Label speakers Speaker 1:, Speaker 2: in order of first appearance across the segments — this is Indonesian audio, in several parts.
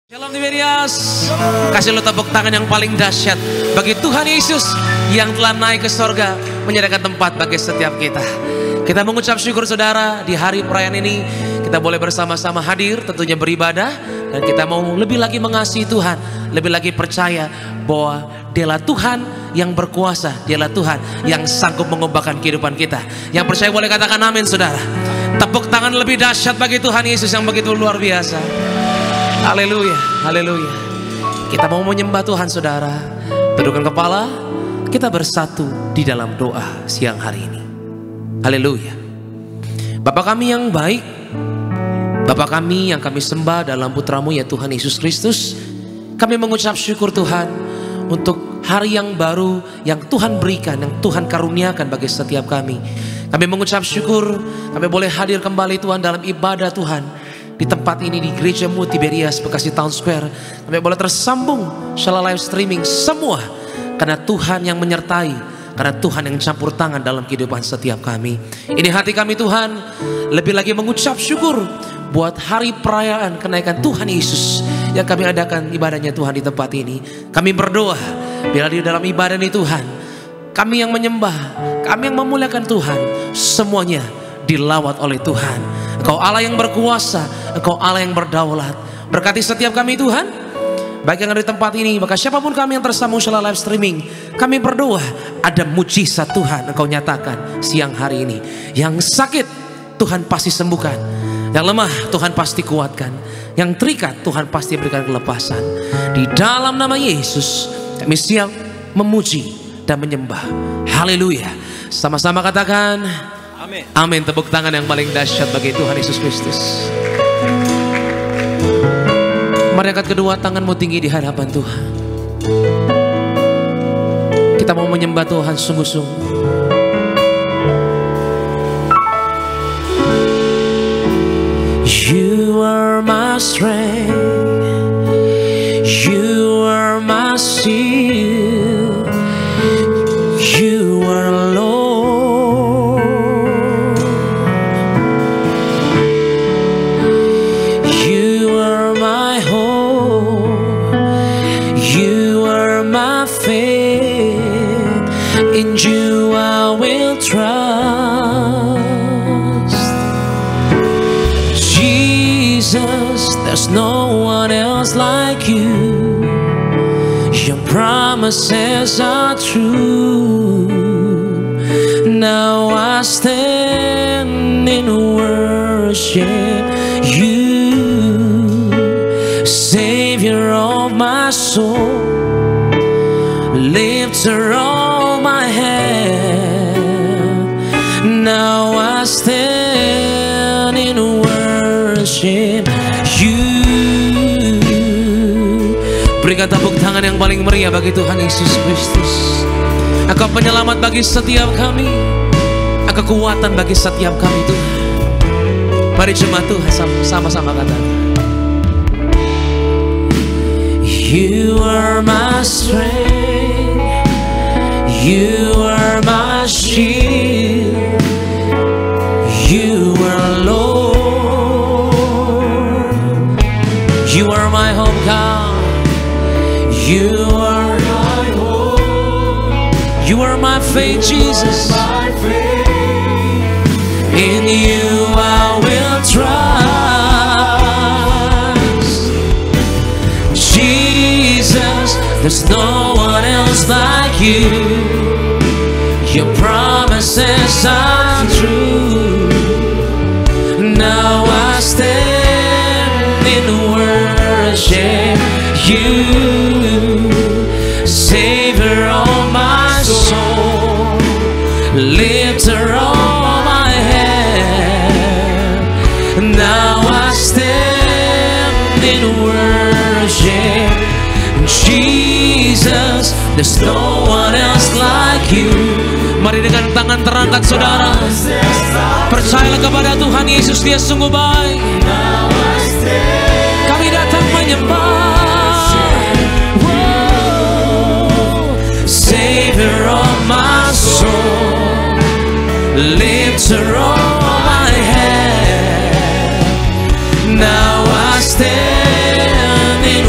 Speaker 1: Shalom Tiberias. Kasih lo tepuk tangan yang paling dahsyat bagi Tuhan Yesus yang telah naik ke sorga, menyediakan tempat bagi setiap kita. Kita mengucap syukur saudara, di hari perayaan ini kita boleh bersama-sama hadir, tentunya beribadah, dan kita mau lebih lagi mengasihi Tuhan, lebih lagi percaya bahwa Dialah Tuhan yang berkuasa, Dialah Tuhan yang sanggup mengubahkan kehidupan kita. Yang percaya boleh katakan amin saudara. Tepuk tangan lebih dahsyat bagi Tuhan Yesus yang begitu luar biasa. Haleluya, haleluya. Kita mau menyembah Tuhan saudara. Tundukkan kepala, kita bersatu di dalam doa siang hari ini. Haleluya. Bapa kami yang baik, Bapa kami yang kami sembah dalam putramu ya Tuhan Yesus Kristus, kami mengucap syukur Tuhan untuk hari yang baru yang Tuhan berikan, yang Tuhan karuniakan bagi setiap kami. Kami mengucap syukur kami boleh hadir kembali Tuhan dalam ibadah Tuhan di tempat ini, di Gerejamu Tiberias Bekasi Town Square. Kami boleh tersambung secara live streaming semua karena Tuhan yang menyertai, karena Tuhan yang campur tangan dalam kehidupan setiap kami. Ini hati kami Tuhan, lebih lagi mengucap syukur buat hari perayaan kenaikan Tuhan Yesus yang kami adakan ibadahnya Tuhan di tempat ini. Kami berdoa bila di dalam ibadah ini Tuhan, kami yang menyembah, kami yang memuliakan Tuhan, semuanya dilawat oleh Tuhan. Engkau Allah yang berkuasa, Engkau Allah yang berdaulat. Berkati setiap kami Tuhan, baik yang ada di tempat ini, maka siapapun kami yang tersambung secara live streaming, kami berdoa ada mujizat Tuhan Engkau nyatakan siang hari ini. Yang sakit Tuhan pasti sembuhkan, yang lemah Tuhan pasti kuatkan, yang terikat Tuhan pasti berikan kelepasan. Di dalam nama Yesus kami siap memuji dan menyembah. Haleluya. Sama-sama katakan amin. Amin. Tepuk tangan yang paling dahsyat bagi Tuhan Yesus Kristus. Mari angkat kedua tanganmu tinggi di hadapan Tuhan. Kita mau menyembah Tuhan sungguh-sungguh. You are my strength, you are my shield, you are Lord. You are my hope, you are my faith, in you I will trust. Jesus, there's no one else like you. Your promises are true. Now I stand in worship you, Savior of my soul, lifter of my head. Now I stand in worship you. Berikan tepuk tangan yang paling meriah bagi Tuhan Yesus Kristus. Engkau penyelamat bagi setiap kami, Engkau kekuatan bagi setiap kami Tuhan. Mari jemaat Tuhan sama-sama katakan. You are my strength, you are my shield, you are Lord. You are my hope, God. You are my hope. You are my faith, Jesus. In you I will trust. Jesus, there's no one else like you. Your promises are true. Now I stand in worship you, Savior of my soul, lifter of my head. Now I stand in worship Jesus, there's no one else like you. Mari dengan tangan terangkat saudara, percayalah kepada Tuhan Yesus, Dia sungguh baik. Kami datang menyembah, Savior of my soul, lifter of my head. Now I stand in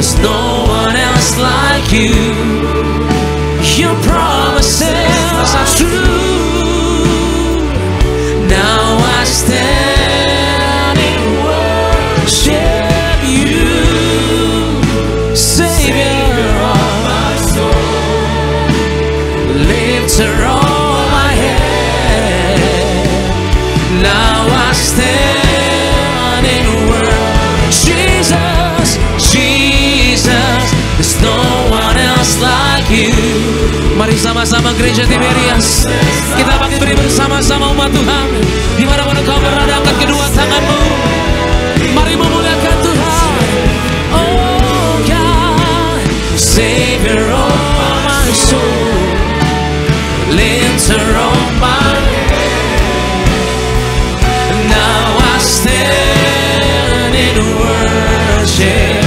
Speaker 1: there's no one else like you. Your promises are true. Now I stand in worship you, Savior of my soul, lifter of my head. Now I stand in worship, Jesus, Jesus, there's no one else like you. Mari sama-sama gereja Tiberias, kita bangkit beri bersama-sama umat Tuhan. Dimanapun engkau berada, angkat kedua tanganmu. Mari memuliakan Tuhan. Oh God, Savior of my soul, lifter of my head. Now I stand in worship.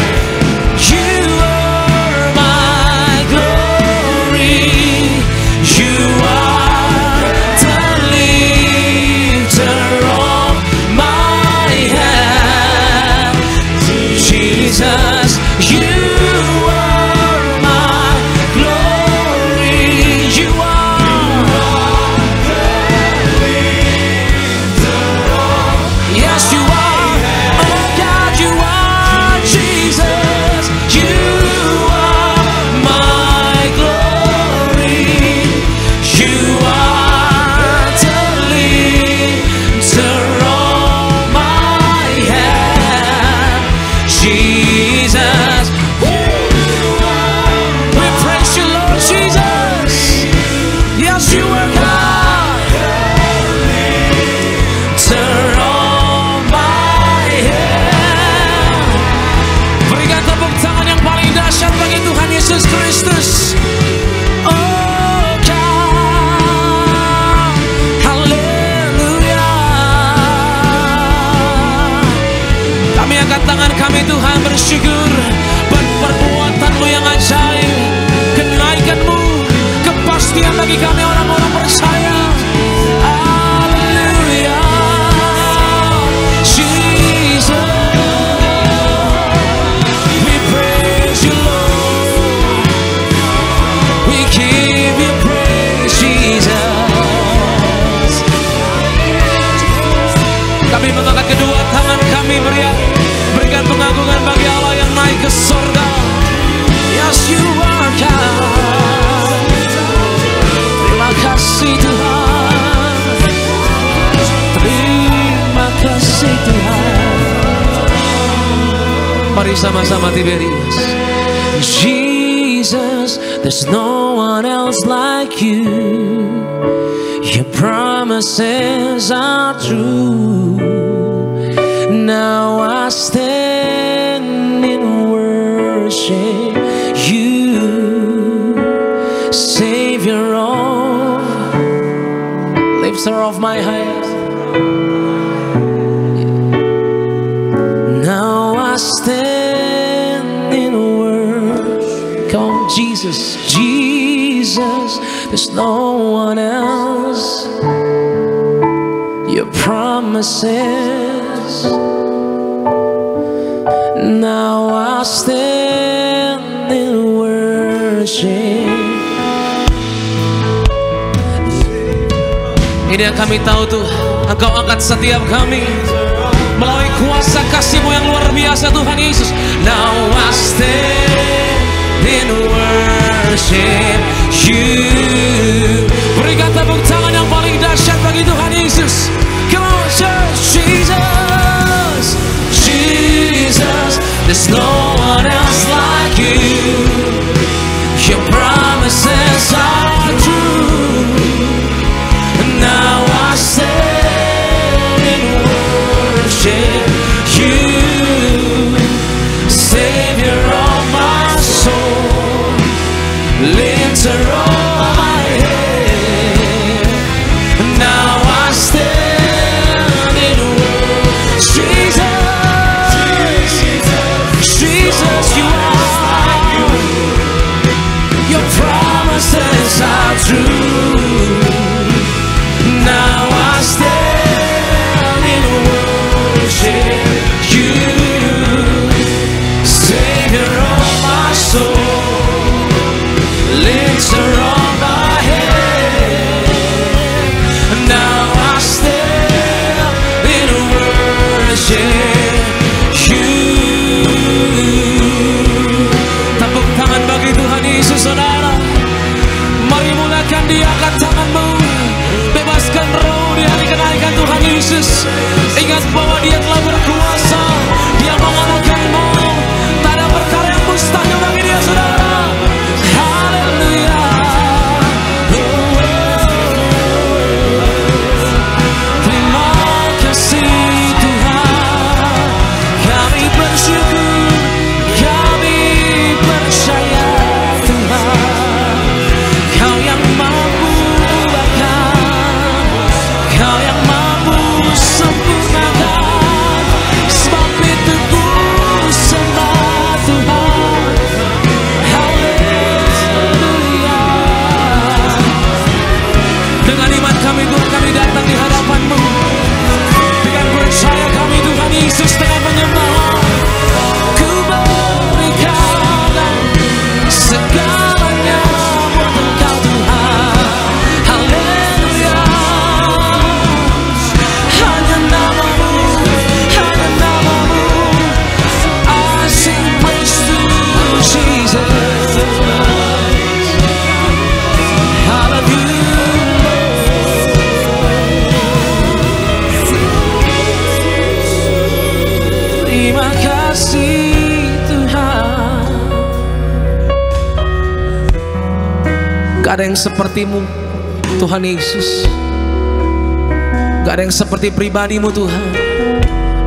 Speaker 1: Kami Tuhan bersyukur perbuatan-Mu yang ajaib, kenaikan-Mu, kepastian bagi kami orang-orang percaya. Haleluya, Jesus, we praise You Lord, we give You praise Jesus. Kami mengangkat kedua tangan kami berikan pengagungan bagi Allah yang naik ke surga. Yes, You are God. Terima kasih Tuhan, terima kasih Tuhan. Mari sama-sama Tiberias. Jesus, there's no one else like You. Your promises are true. Now I stand in worship You, Savior of, lifter of my head. Now I stand in worship. Come on, Jesus, Jesus, there's no one else. Your promises. Now I stand in worship. Ini yang kami tahu Tuhan, Engkau angkat setiap kami melalui kuasa kasih-Mu yang luar biasa Tuhan Yesus. Now I stand in worship You. Berikan tepuk tangan yang paling dahsyat bagi Tuhan Yesus. Come on church, Jesus, Jesus, there's no one else like You. Your promises are true. Now I stand in worship You, Savior of my soul, lifter of my head. Now I stand in worship Jesus, You are. Your promises are true. Now I stand in worship Tepuk tangan bagi Tuhan Yesus, saudara. Mari mulakan Dia, angkat tanganmu, bebaskan roh di hari kenaikan Tuhan Yesus. Ingat bahwa Dia telah berkuasa, Dia mengalahkan maut. Tak ada perkara yang mustahil bagi Dia, saudara. Haleluya. Terima kasih Tuhan, kami bersyukur, kami percaya Tuhan, Kau yang mampu ubahkan, Kau yang mampu sempurnakan. Sebab itu ku sembah Tuhan. Haleluya. Dengan iman kami Tuhan, kami datang di hadapan-Mu. Dengan percaya kami Tuhan Yesus, dengan penyembahan ku berikan segalanya buat Engkau Tuhan. Haleluya. Hanya nama-Mu, hanya nama-Mu. I sing praise to Jesus. Terima kasih Tuhan. Gak ada yang seperti-Mu Tuhan Yesus. Gak ada yang seperti pribadi-Mu Tuhan.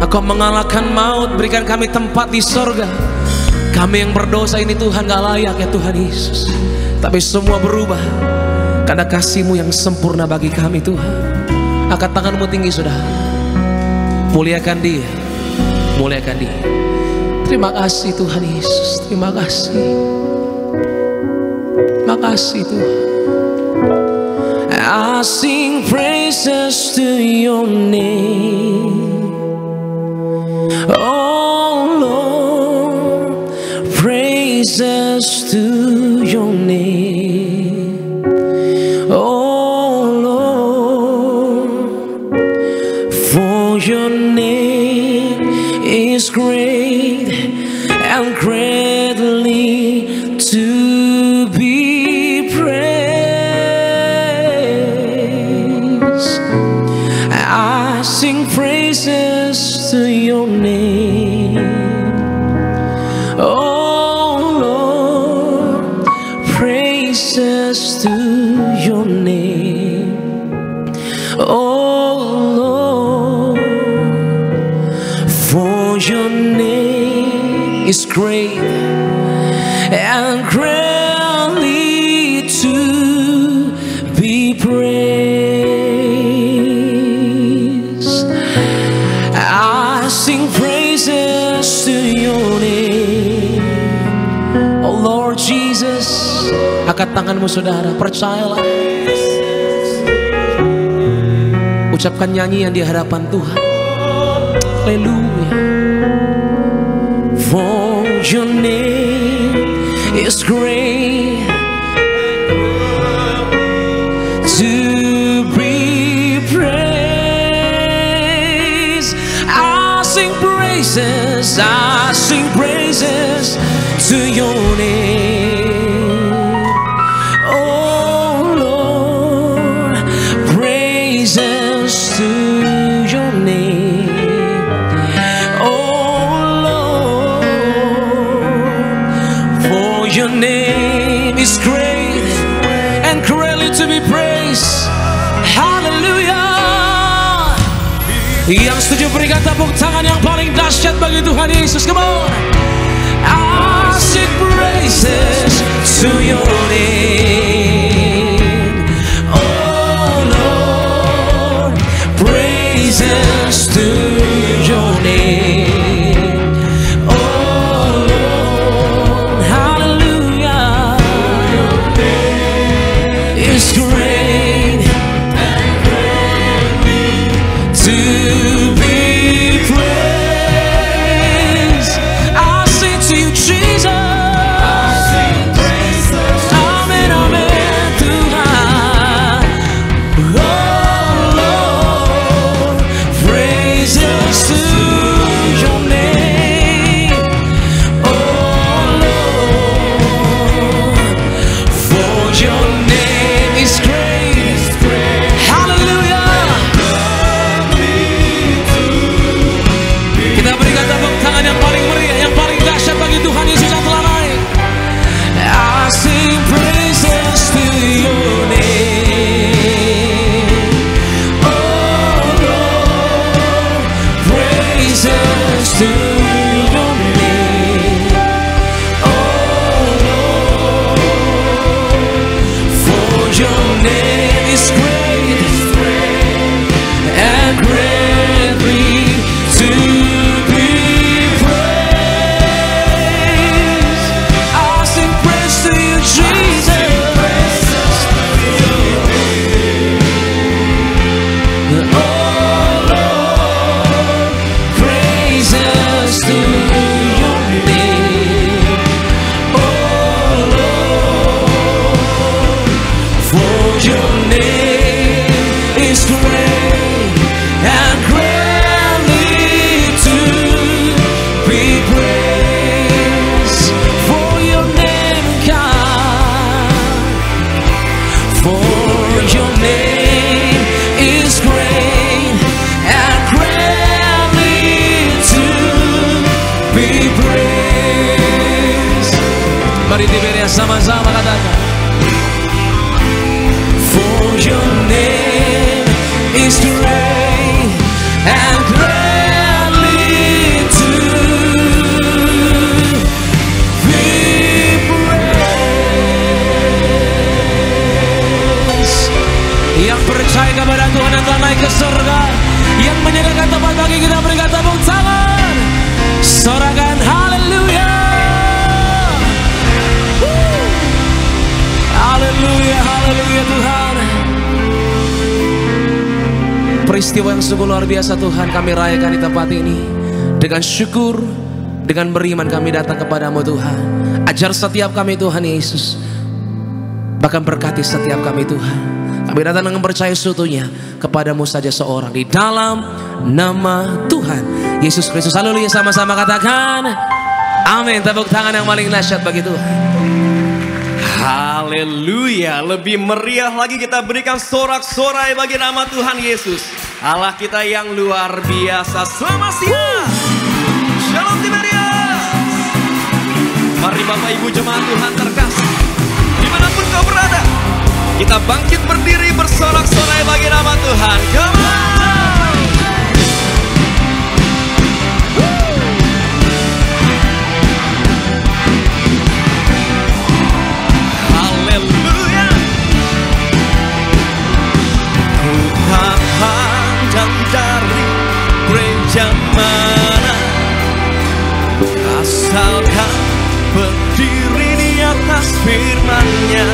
Speaker 1: Engkau mengalahkan maut, berikan kami tempat di sorga. Kami yang berdosa ini Tuhan gak layak ya Tuhan Yesus, tapi semua berubah karena kasih-Mu yang sempurna bagi kami Tuhan. Angkat tangan-Mu tinggi saudara. Muliakan Dia, muliakan Dia. Terima kasih Tuhan Yesus, terima kasih. Terima kasih Tuhan. I sing praises to Your name, oh Lord. Praises to Your name, oh Lord. For Your name is great and greatly to be praised. I sing praises to Your name, oh Lord. Praises to Your name, oh Lord. For Your name is great and greatly to be praised. I sing praises to Your name, oh Lord Jesus. Angkat tanganmu saudara, percayalah. Ucapkan nyanyian di hadapan Tuhan. Haleluya. For Your name is great to be praised. I sing praises, I sing praises to Your name, oh Lord. Praises to Your name, Your name is great and greatly to be praised. Hallelujah. Yang setuju berikan tepuk tangan yang paling dahsyat bagi Tuhan Yesus. Come on. I sing praises to Your name, oh Lord. Praises to Your name, sama-sama katakan. For your name is great and greatly to be praised. Yang percaya kepada Tuhan yang telah naik ke surga, yang menyediakan tempat bagi kita, berikan tepuk tangan, sorakan haleluya. Haleluya, haleluya Tuhan. Peristiwa yang sungguh luar biasa Tuhan kami rayakan di tempat ini. Dengan syukur, dengan beriman kami datang kepadamu Tuhan. Ajar setiap kami Tuhan Yesus, bahkan berkati setiap kami Tuhan. Kami datang dengan percaya seutuhnya kepadamu saja seorang, di dalam nama Tuhan Yesus Kristus. Haleluya, sama-sama katakan amin. Tepuk tangan yang paling dahsyat bagi Tuhan.
Speaker 2: Haleluya, lebih meriah lagi kita berikan sorak-sorai bagi nama Tuhan Yesus, Allah kita yang luar biasa. Selamat siang, Shalom Tiberias. Mari Bapak Ibu jemaat Tuhan terkasih, dimanapun kau berada, kita bangkit berdiri bersorak-sorai bagi nama Tuhan. Come on. Dari gereja mana, asalkan berdiri di atas firman-Nya.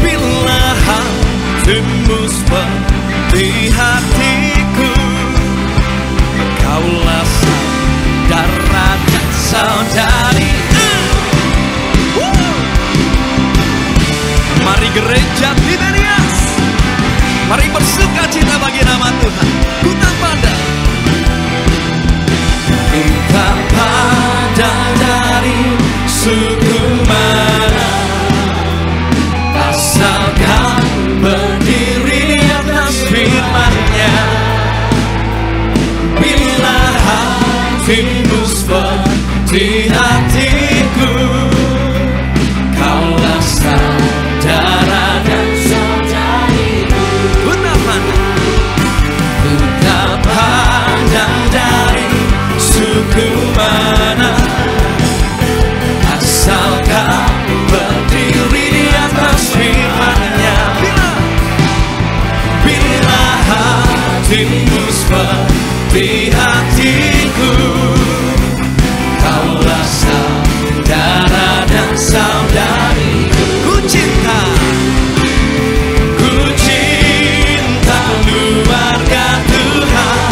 Speaker 2: Bila hatimu seperti hatiku, kaulah saudara dan saudari. Mari gereja Tiberias, mari bersuka cita bagi nama Tuhan. Ku tak pandang, entah pada dari suku mana, asalkan berdiri di atas firman-Nya. Bila hatimu seperti hatiku, kaulah saudara dan suku mana, asalkan berdiri di atas firman-Nya. Bila hatimu seperti hatiku, kaulah saudara dan saudariku. Ku cinta keluarga Tuhan.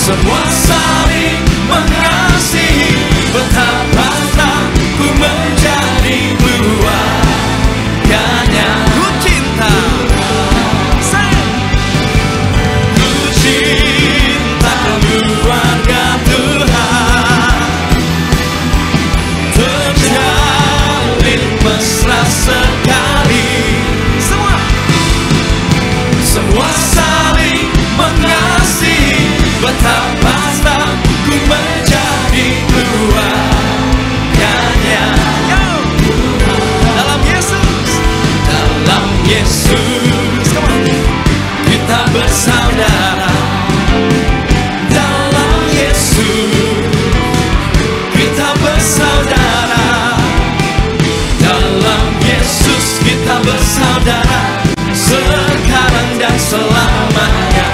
Speaker 2: Semua saling mengasihi, betapa ku menjadi keluarganya. Ku cinta, ku cinta keluarga Tuhan, terjalin mesra sekali. Semua saling mengasihi, betapa ku menjadi keluarganya. Dalam Yesus, dalam Yesus, kita bersaudara. Dalam Yesus, kita bersaudara. Dalam Yesus, kita bersaudara, sekarang dan selamanya.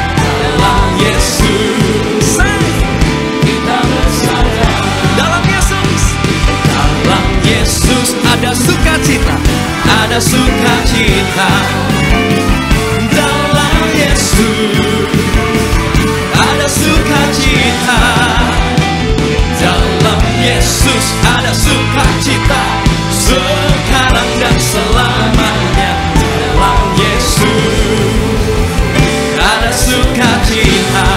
Speaker 2: Dalam Yesus, kita bersaudara. Dalam Yesus, dalam Yesus ada sukacita, ada sukacita. Dalam Yesus ada sukacita. Dalam Yesus ada sukacita, sekarang dan selamanya. Dalam Yesus ada sukacita.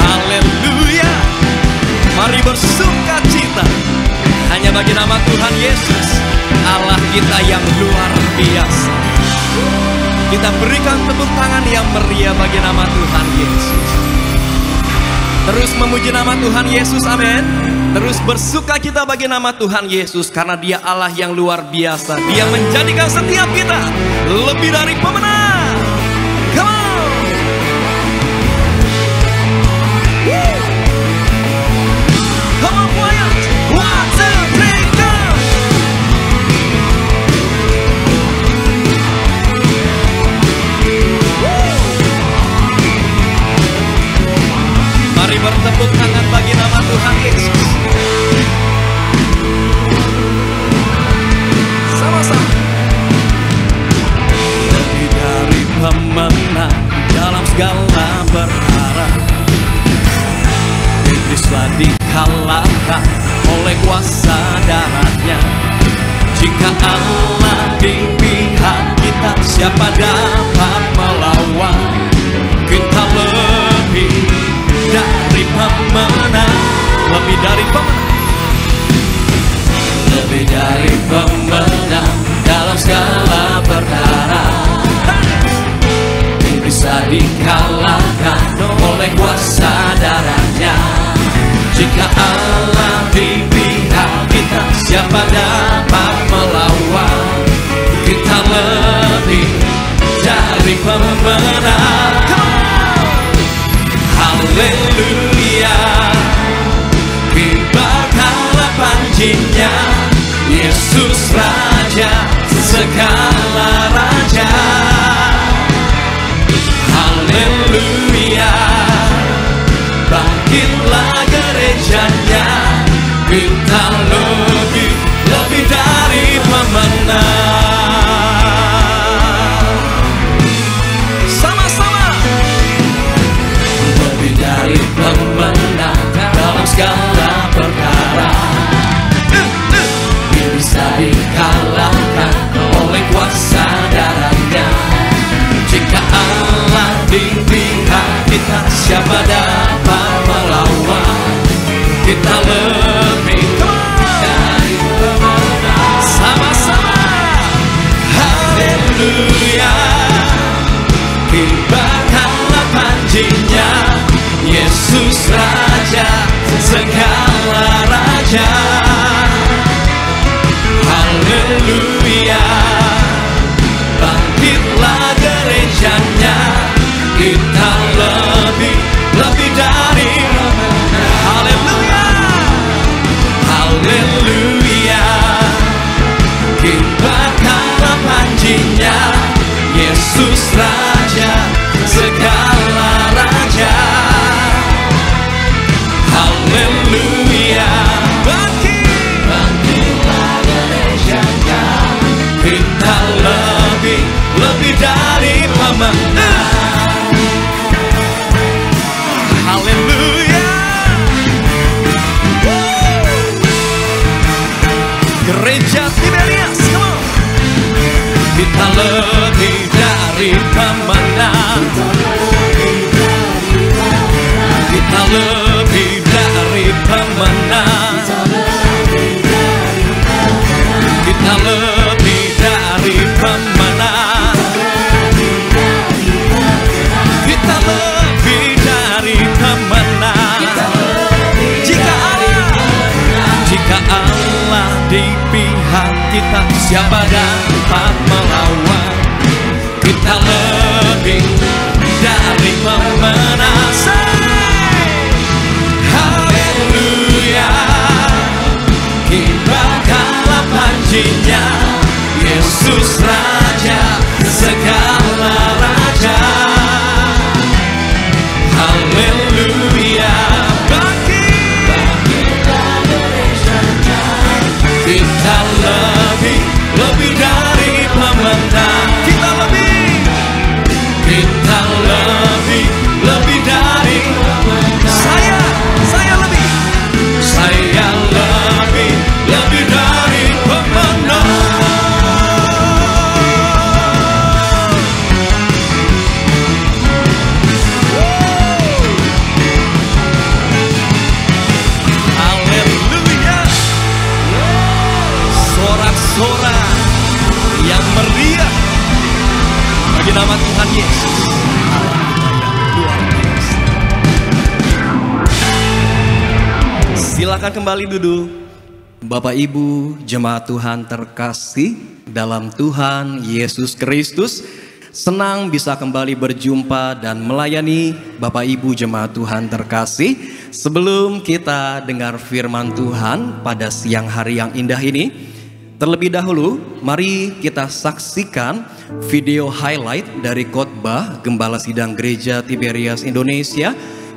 Speaker 2: Haleluya. Mari bersukacita hanya bagi nama Tuhan Yesus, Allah kita yang luar biasa. Kita berikan tepuk tangan yang meriah bagi nama Tuhan Yesus. Terus memuji nama Tuhan Yesus, amin. Terus bersuka kita bagi nama Tuhan Yesus, karena Dia Allah yang luar biasa. Dia menjadikan setiap kita lebih dari pemenang. Come on. Come on, choir. 1, 2, 3, go. Mari bertepuk tangan bagi nama Tuhan Yesus. Sama-sama. Lebih dari pemenang dalam segala perkara, iblislah dikalahkan oleh kuasa darahnya. Jika Allah di pihak kita, siapa dapat melawan? Kita lebih dari pemenang, lebih dari pemenang, lebih dari pemenang dalam segala perkara. Bisa dikalahkan oleh kuasa darahnya. Jika Allah di pihak kita, siapa dapat melawan? Kita lebih dari pemenang. Haleluya, kibarkanlah panjinya, Yesus Raja segala raja. Haleluya, bangkitlah gerejanya, kita lebih dari pemenang. Dari pemenang dalam segala perkara, bisa dikalahkan oleh kuasa darahnya. Jika Allah di pihak kita, siapa dapat melawan? Kita lebih dari pemenang. Sama-sama. Haleluya, kibarkanlah panjinya, Yesus Raja segala raja. Haleluya, bangkitlah gerejanya, kita lebih dari. Haleluya, haleluya, kibarkanlah panjinya, Yesus Raja segala raja. Haleluya, bangkitlah gerejanya, kita lebih dari pemenang. Haleluya, gereja Tiberias, come on. Kita lebih dari pemenang. Kita lebih dari pemenang. Kita lebih dari pemenang. Kita lebih dari pemenang. Jika Allah di pihak kita, siapa dapat melawan? Kita lebih dari pemenang. Haleluya, kibarkanlah panjinya, Yesus Raja segala raja. Haleluya, bangkitlah gerejanya, kita lebih dari pemenang. Kita lebih dari saya lebih dari pemenang. Silakan kembali duduk. Bapak Ibu jemaat Tuhan terkasih dalam Tuhan Yesus Kristus, senang bisa kembali berjumpa dan melayani Bapak Ibu jemaat Tuhan terkasih. Sebelum kita dengar firman Tuhan pada siang hari yang indah ini, terlebih dahulu mari kita saksikan video highlight dari khotbah Gembala Sidang Gereja Tiberias Indonesia,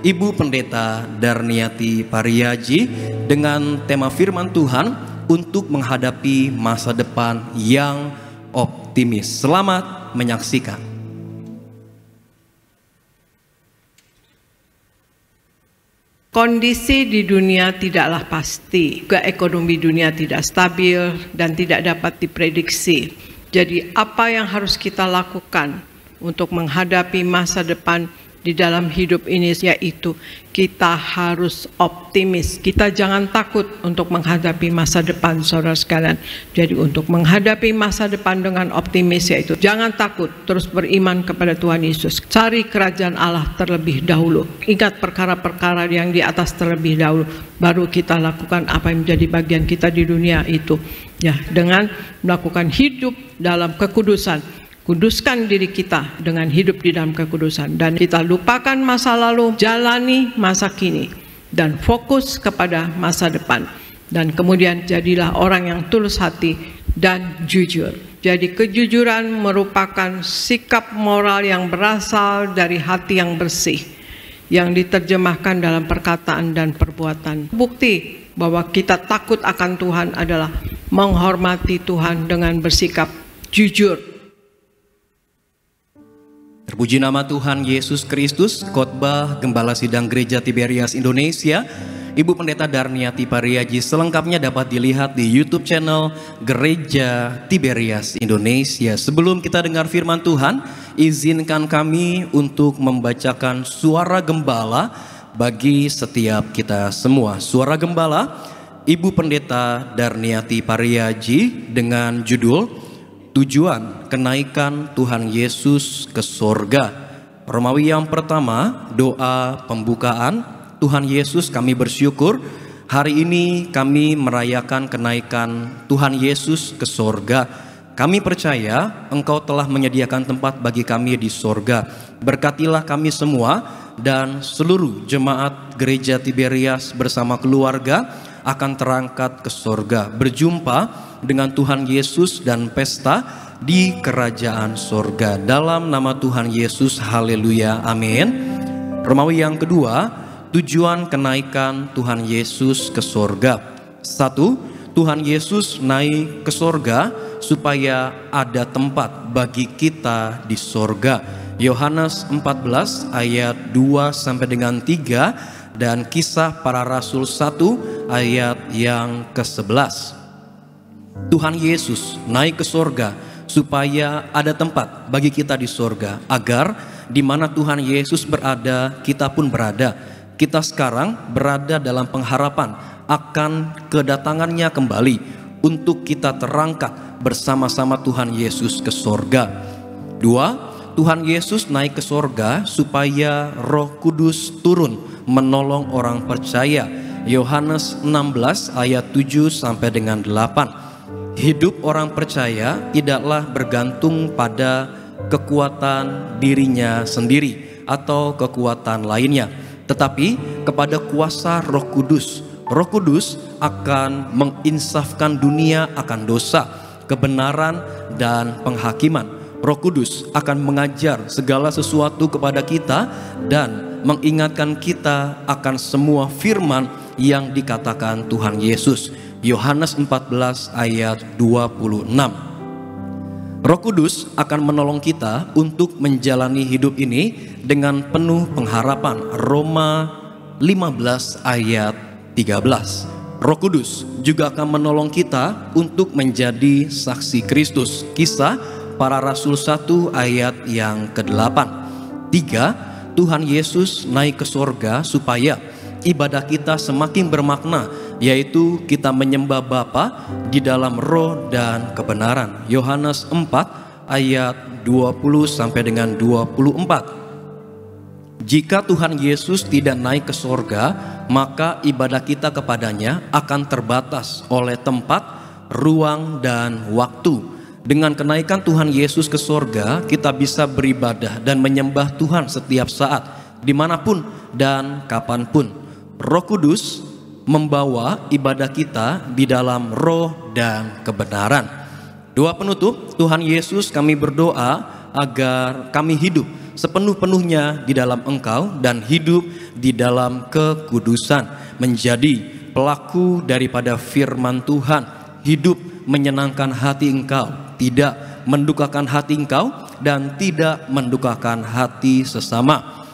Speaker 2: Ibu Pendeta Darniati Pariaji, dengan tema firman Tuhan untuk menghadapi masa depan yang optimis. Selamat menyaksikan.
Speaker 3: Kondisi di dunia tidaklah pasti, juga ekonomi dunia tidak stabil dan tidak dapat diprediksi. Jadi apa yang harus kita lakukan untuk menghadapi masa depan di dalam hidup ini, yaitu kita harus optimis. Kita jangan takut untuk menghadapi masa depan, saudara sekalian. Jadi untuk menghadapi masa depan dengan optimis, yaitu jangan takut, terus beriman kepada Tuhan Yesus. Cari kerajaan Allah terlebih dahulu. Ingat perkara-perkara yang di atas terlebih dahulu, baru kita lakukan apa yang menjadi bagian kita di dunia itu. Ya, dengan melakukan hidup dalam kekudusan. Kuduskan diri kita dengan hidup di dalam kekudusan, dan kita lupakan masa lalu, jalani masa kini dan fokus kepada masa depan. Dan kemudian jadilah orang yang tulus hati dan jujur. Jadi kejujuran merupakan sikap moral yang berasal dari hati yang bersih, yang diterjemahkan dalam perkataan dan perbuatan. Bukti bahwa kita takut akan Tuhan adalah menghormati Tuhan dengan bersikap jujur.
Speaker 2: Terpuji nama Tuhan Yesus Kristus. Khotbah Gembala Sidang Gereja Tiberias Indonesia, Ibu Pendeta Darniati Pariaji, selengkapnya dapat dilihat di YouTube channel Gereja Tiberias Indonesia. Sebelum kita dengar firman Tuhan, izinkan kami untuk membacakan suara gembala bagi setiap kita semua. Suara gembala Ibu Pendeta Darniati Pariaji dengan judul Tujuan Kenaikan Tuhan Yesus ke Sorga. Romawi yang pertama, doa pembukaan. Tuhan Yesus, kami bersyukur hari ini kami merayakan kenaikan Tuhan Yesus ke sorga. Kami percaya Engkau telah menyediakan tempat bagi kami di sorga. Berkatilah kami semua dan seluruh jemaat Gereja Tiberias bersama keluarga akan terangkat ke sorga, berjumpa dengan Tuhan Yesus dan pesta di kerajaan sorga. Dalam nama Tuhan Yesus, haleluya, amin. Romawi yang kedua, tujuan kenaikan Tuhan Yesus ke sorga. 1. Tuhan Yesus naik ke sorga supaya ada tempat bagi kita di sorga. Yohanes 14 ayat 2 sampai dengan 3 dan Kisah Para Rasul 1 ayat yang ke-11. Tuhan Yesus naik ke sorga supaya ada tempat bagi kita di sorga, agar di mana Tuhan Yesus berada, kita pun berada. Kita sekarang berada dalam pengharapan akan kedatangannya kembali untuk kita terangkat bersama-sama Tuhan Yesus ke sorga. 2. Tuhan Yesus naik ke sorga supaya Roh Kudus turun menolong orang percaya. Yohanes 16 ayat 7 sampai dengan 8. Hidup orang percaya tidaklah bergantung pada kekuatan dirinya sendiri atau kekuatan lainnya, tetapi kepada kuasa Roh Kudus. Roh Kudus akan menginsafkan dunia akan dosa, kebenaran, dan penghakiman. Roh Kudus akan mengajar segala sesuatu kepada kita dan mengingatkan kita akan semua firman yang dikatakan Tuhan Yesus. Yohanes 14 ayat 26. Roh Kudus akan menolong kita untuk menjalani hidup ini dengan penuh pengharapan. Roma 15 ayat 13. Roh Kudus juga akan menolong kita untuk menjadi saksi Kristus. Kisah Para Rasul 1 ayat yang ke-8. 3. Tuhan Yesus naik ke sorga supaya ibadah kita semakin bermakna, yaitu kita menyembah Bapa di dalam roh dan kebenaran. Yohanes 4 ayat 20 sampai dengan 24. Jika Tuhan Yesus tidak naik ke sorga, maka ibadah kita kepadanya akan terbatas oleh tempat, ruang, dan waktu. Dengan kenaikan Tuhan Yesus ke sorga, kita bisa beribadah dan menyembah Tuhan setiap saat, dimanapun dan kapanpun. Roh Kudus membawa ibadah kita di dalam roh dan kebenaran. Doa penutup, Tuhan Yesus, kami berdoa agar kami hidup sepenuh-penuhnya di dalam Engkau dan hidup di dalam kekudusan, menjadi pelaku daripada firman Tuhan, hidup menyenangkan hati Engkau, tidak mendukakan hati Engkau dan tidak mendukakan hati sesama.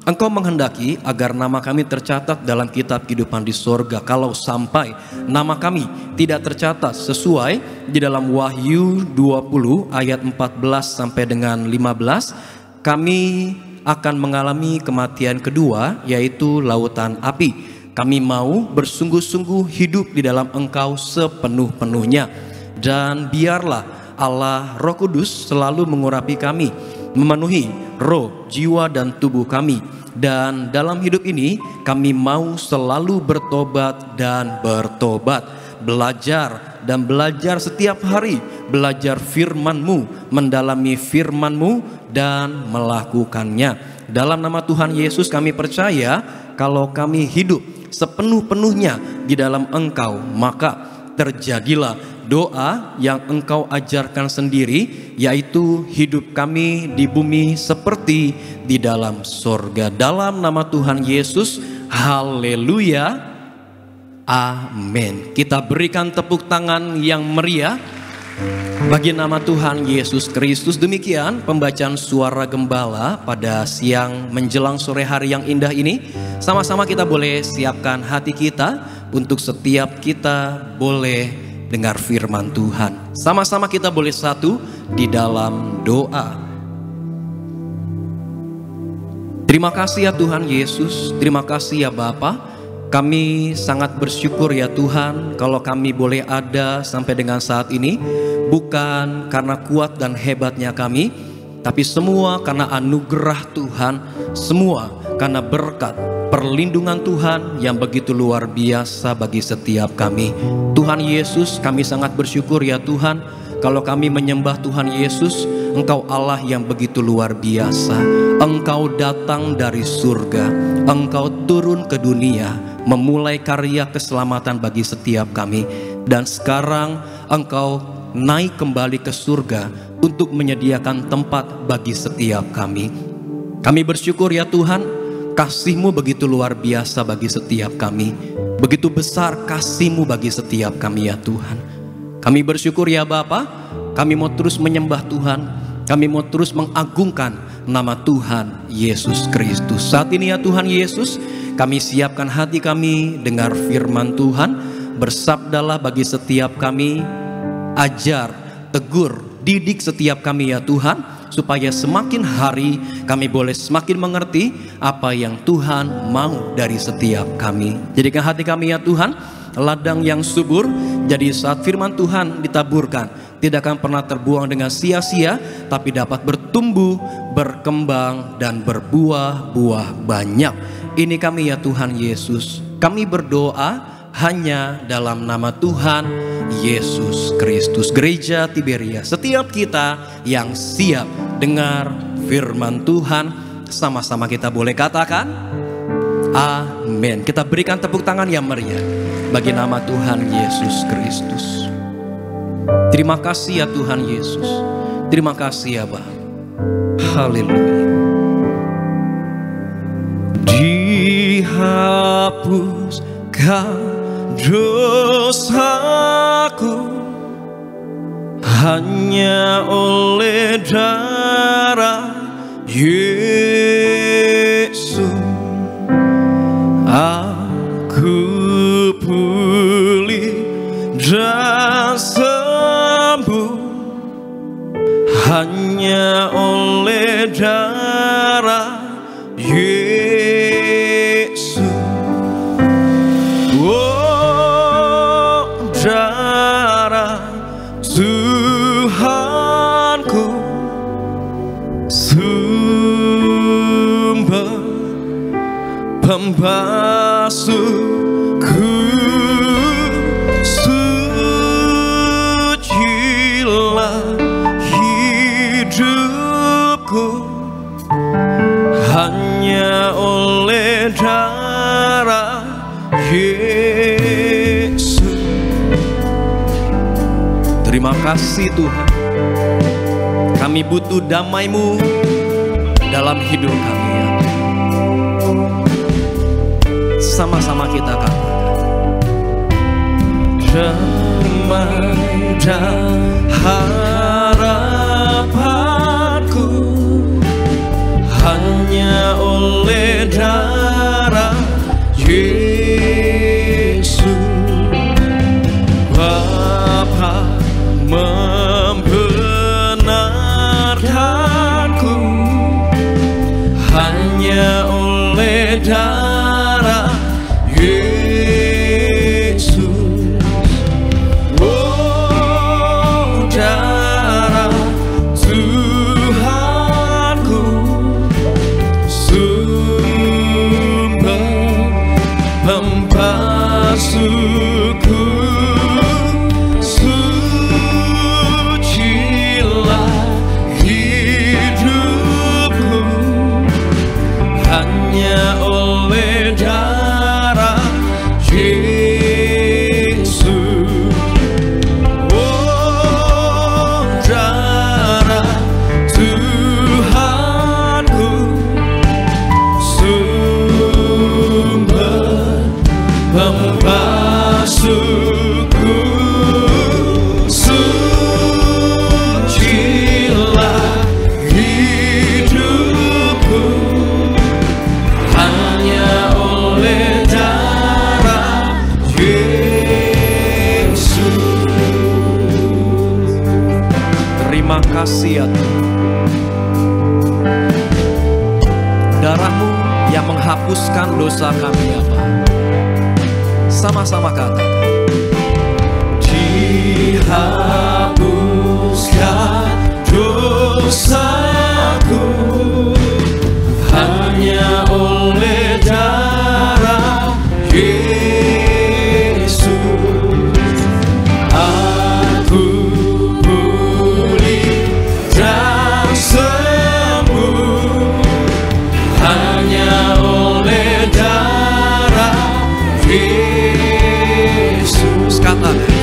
Speaker 2: Engkau menghendaki agar nama kami tercatat dalam kitab kehidupan di sorga. Kalau sampai nama kami tidak tercatat sesuai di dalam Wahyu 20 ayat 14 sampai dengan 15, kami akan mengalami kematian kedua, yaitu lautan api. Kami mau bersungguh-sungguh hidup di dalam Engkau sepenuh-penuhnya. Dan biarlah Allah Roh Kudus selalu mengurapi kami, memenuhi roh, jiwa, dan tubuh kami. Dan dalam hidup ini kami mau selalu bertobat dan bertobat, belajar dan belajar setiap hari, belajar firman-Mu, mendalami firman-Mu dan melakukannya. Dalam nama Tuhan Yesus kami percaya kalau kami hidup sepenuh-penuhnya di dalam Engkau, maka terjadilah doa yang Engkau ajarkan sendiri, yaitu hidup kami di bumi seperti di dalam sorga. Dalam nama Tuhan Yesus, haleluya, amin. Kita berikan tepuk tangan yang meriah bagi nama Tuhan Yesus Kristus. Demikian pembacaan suara gembala pada siang menjelang sore hari yang indah ini. Sama-sama kita boleh siapkan hati kita untuk setiap kita boleh dengar firman Tuhan. Sama-sama kita boleh satu di dalam doa. Terima kasih ya Tuhan Yesus, terima kasih ya Bapa. Kami sangat bersyukur ya Tuhan kalau kami boleh ada sampai dengan saat ini. Bukan karena kuat dan hebatnya kami, tapi semua karena anugerah Tuhan, semua karena berkat perlindungan Tuhan yang begitu luar biasa bagi setiap kami. Tuhan Yesus, kami sangat bersyukur ya Tuhan kalau kami menyembah Tuhan Yesus. Engkau Allah yang begitu luar biasa. Engkau datang dari surga, Engkau turun ke dunia, memulai karya keselamatan bagi setiap kami. Dan sekarang Engkau naik kembali ke surga untuk menyediakan tempat bagi setiap kami. Kami bersyukur ya Tuhan, kasih-Mu begitu luar biasa bagi setiap kami. Begitu besar kasih-Mu bagi setiap kami ya Tuhan. Kami bersyukur ya Bapa, kami mau terus menyembah Tuhan, kami mau terus mengagungkan nama Tuhan Yesus Kristus. Saat ini ya Tuhan Yesus, kami siapkan hati kami dengar firman Tuhan. Bersabdalah bagi setiap kami, ajar, tegur, didik setiap kami ya Tuhan, supaya semakin hari kami boleh semakin mengerti apa yang Tuhan mau dari setiap kami. Jadikan hati kami ya Tuhan ladang yang subur, jadi saat firman Tuhan ditaburkan tidak akan pernah terbuang dengan sia-sia, tapi dapat bertumbuh, berkembang, dan berbuah-buah banyak. Ini kami ya Tuhan Yesus, kami berdoa hanya dalam nama Tuhan Yesus Kristus. Gereja Tiberia, setiap kita yang siap dengar firman Tuhan, sama-sama kita boleh katakan amin. Kita berikan tepuk tangan yang meriah bagi nama Tuhan Yesus Kristus. Terima kasih ya Tuhan Yesus, terima kasih ya Bapa. Haleluya. Dihapuskan dosaku hanya oleh darah Yesus. Aku pulih dan sembuh hanya oleh darah Yesus. Oh, darah Tuhanku, sumber basuhku, sucilah hidupku hanya oleh darah Yesus. Terima kasih Tuhan, kami butuh damai-Mu dalam hidup kami ya. Sama-sama kita katakan, damai dan harapanku hanya oleh darah Yesus. Bapa membenarkanku hanya oleh darah Yesus. Oh, darah Tuhanku, sumber pembasuhku, sucilah hidupku hanya oleh darah Yesus. Oh, darah Tuhanku, sumber pembasuhku, sucilah hidupku hanya oleh darah Yesus. Terima kasih ya Tuhan, darah-Mu yang menghapuskan dosa kami ya Pak. Sama-sama katakan, dihapuskan dosaku hanya oleh darah Yesus. Aku pulih dan sembuh hanya oleh darah Yesus. Katakan,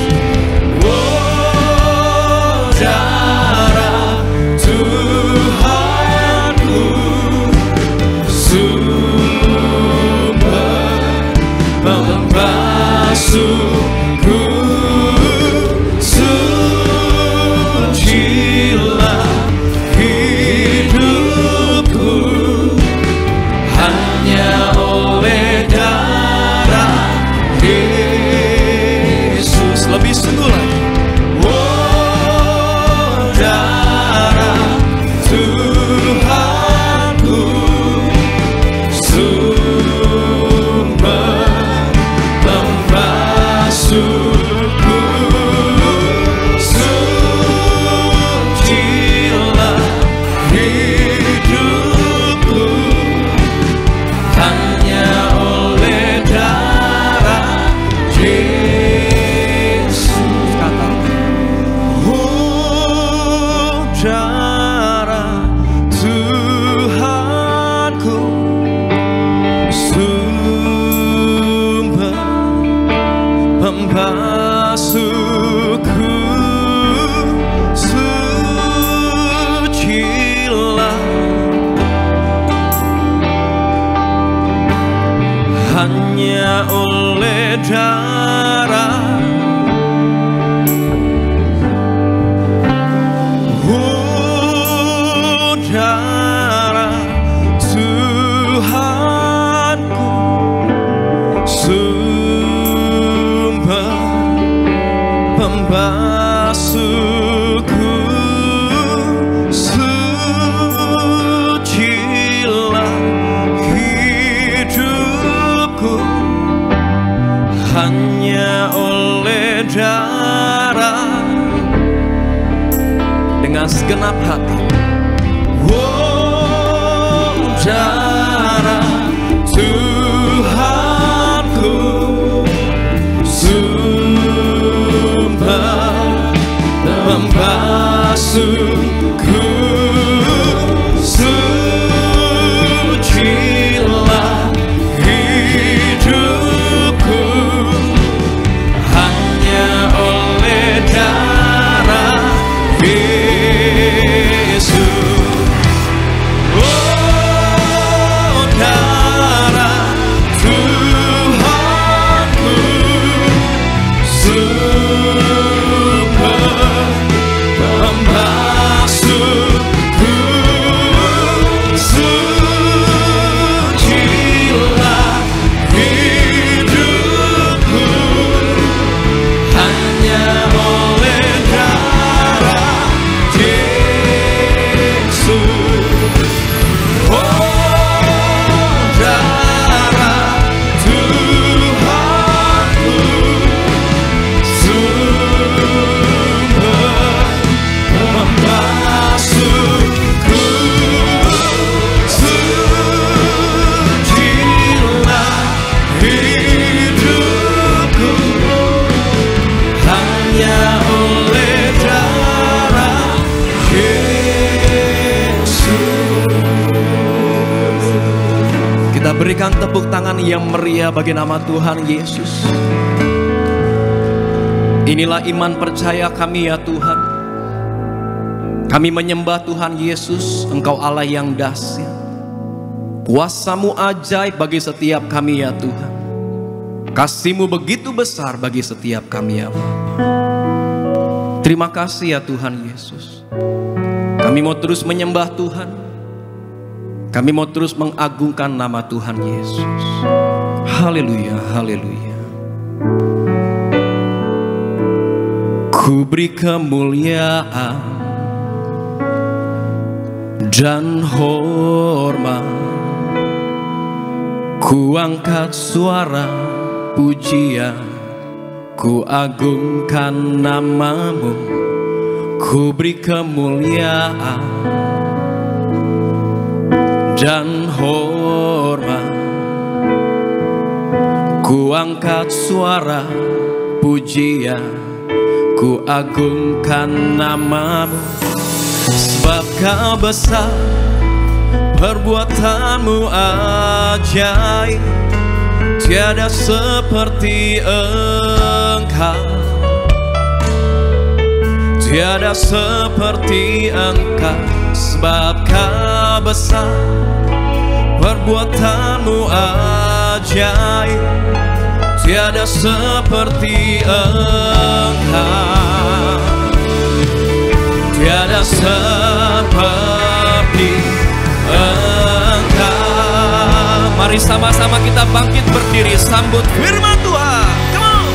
Speaker 2: oh, darah Tuhanku, sumber pembasuhku, sucilah hidupku hanya oleh darah Yesus. Lebih sungguh lagi, oh, darah Tuhanku, sumber pembasuhku, sucilah hidupku hanya oleh darah Yesus. Katakan, oh, darah Tuhanku, sumber pembasuhku, sucilah hanya oleh darah. Oh, darah Tuhanku, sumber pembasuhku, sucilah hidupku hanya oleh darah. Dengan segenap hati, oh, darah Tuhan berikan tepuk tangan yang meriah bagi nama Tuhan Yesus. Inilah iman percaya kami ya Tuhan. Kami menyembah Tuhan Yesus, Engkau Allah yang dahsyat. Kuasa-Mu ajaib bagi setiap kami ya Tuhan. Kasih-Mu begitu besar bagi setiap kami ya Bapa. Terima kasih ya Tuhan Yesus. Kami mau terus menyembah Tuhan. Kami mau terus mengagungkan nama Tuhan Yesus. Haleluya, haleluya. Ku beri kemuliaan dan hormat, ku angkat suara pujian, ku agungkan nama-Mu, ku beri kemuliaan dan hormat, ku angkat suara pujian, ku agungkan nama-Mu. Sebab Kau besar, perbuatan-Mu ajaib, tiada seperti Engkau, tiada seperti Engkau. Sebab Kau besar, perbuatan-Mu ajaib, tiada seperti Engkau, tiada seperti Engkau. Mari sama-sama kita bangkit berdiri, sambut firman Tuhan. Come on.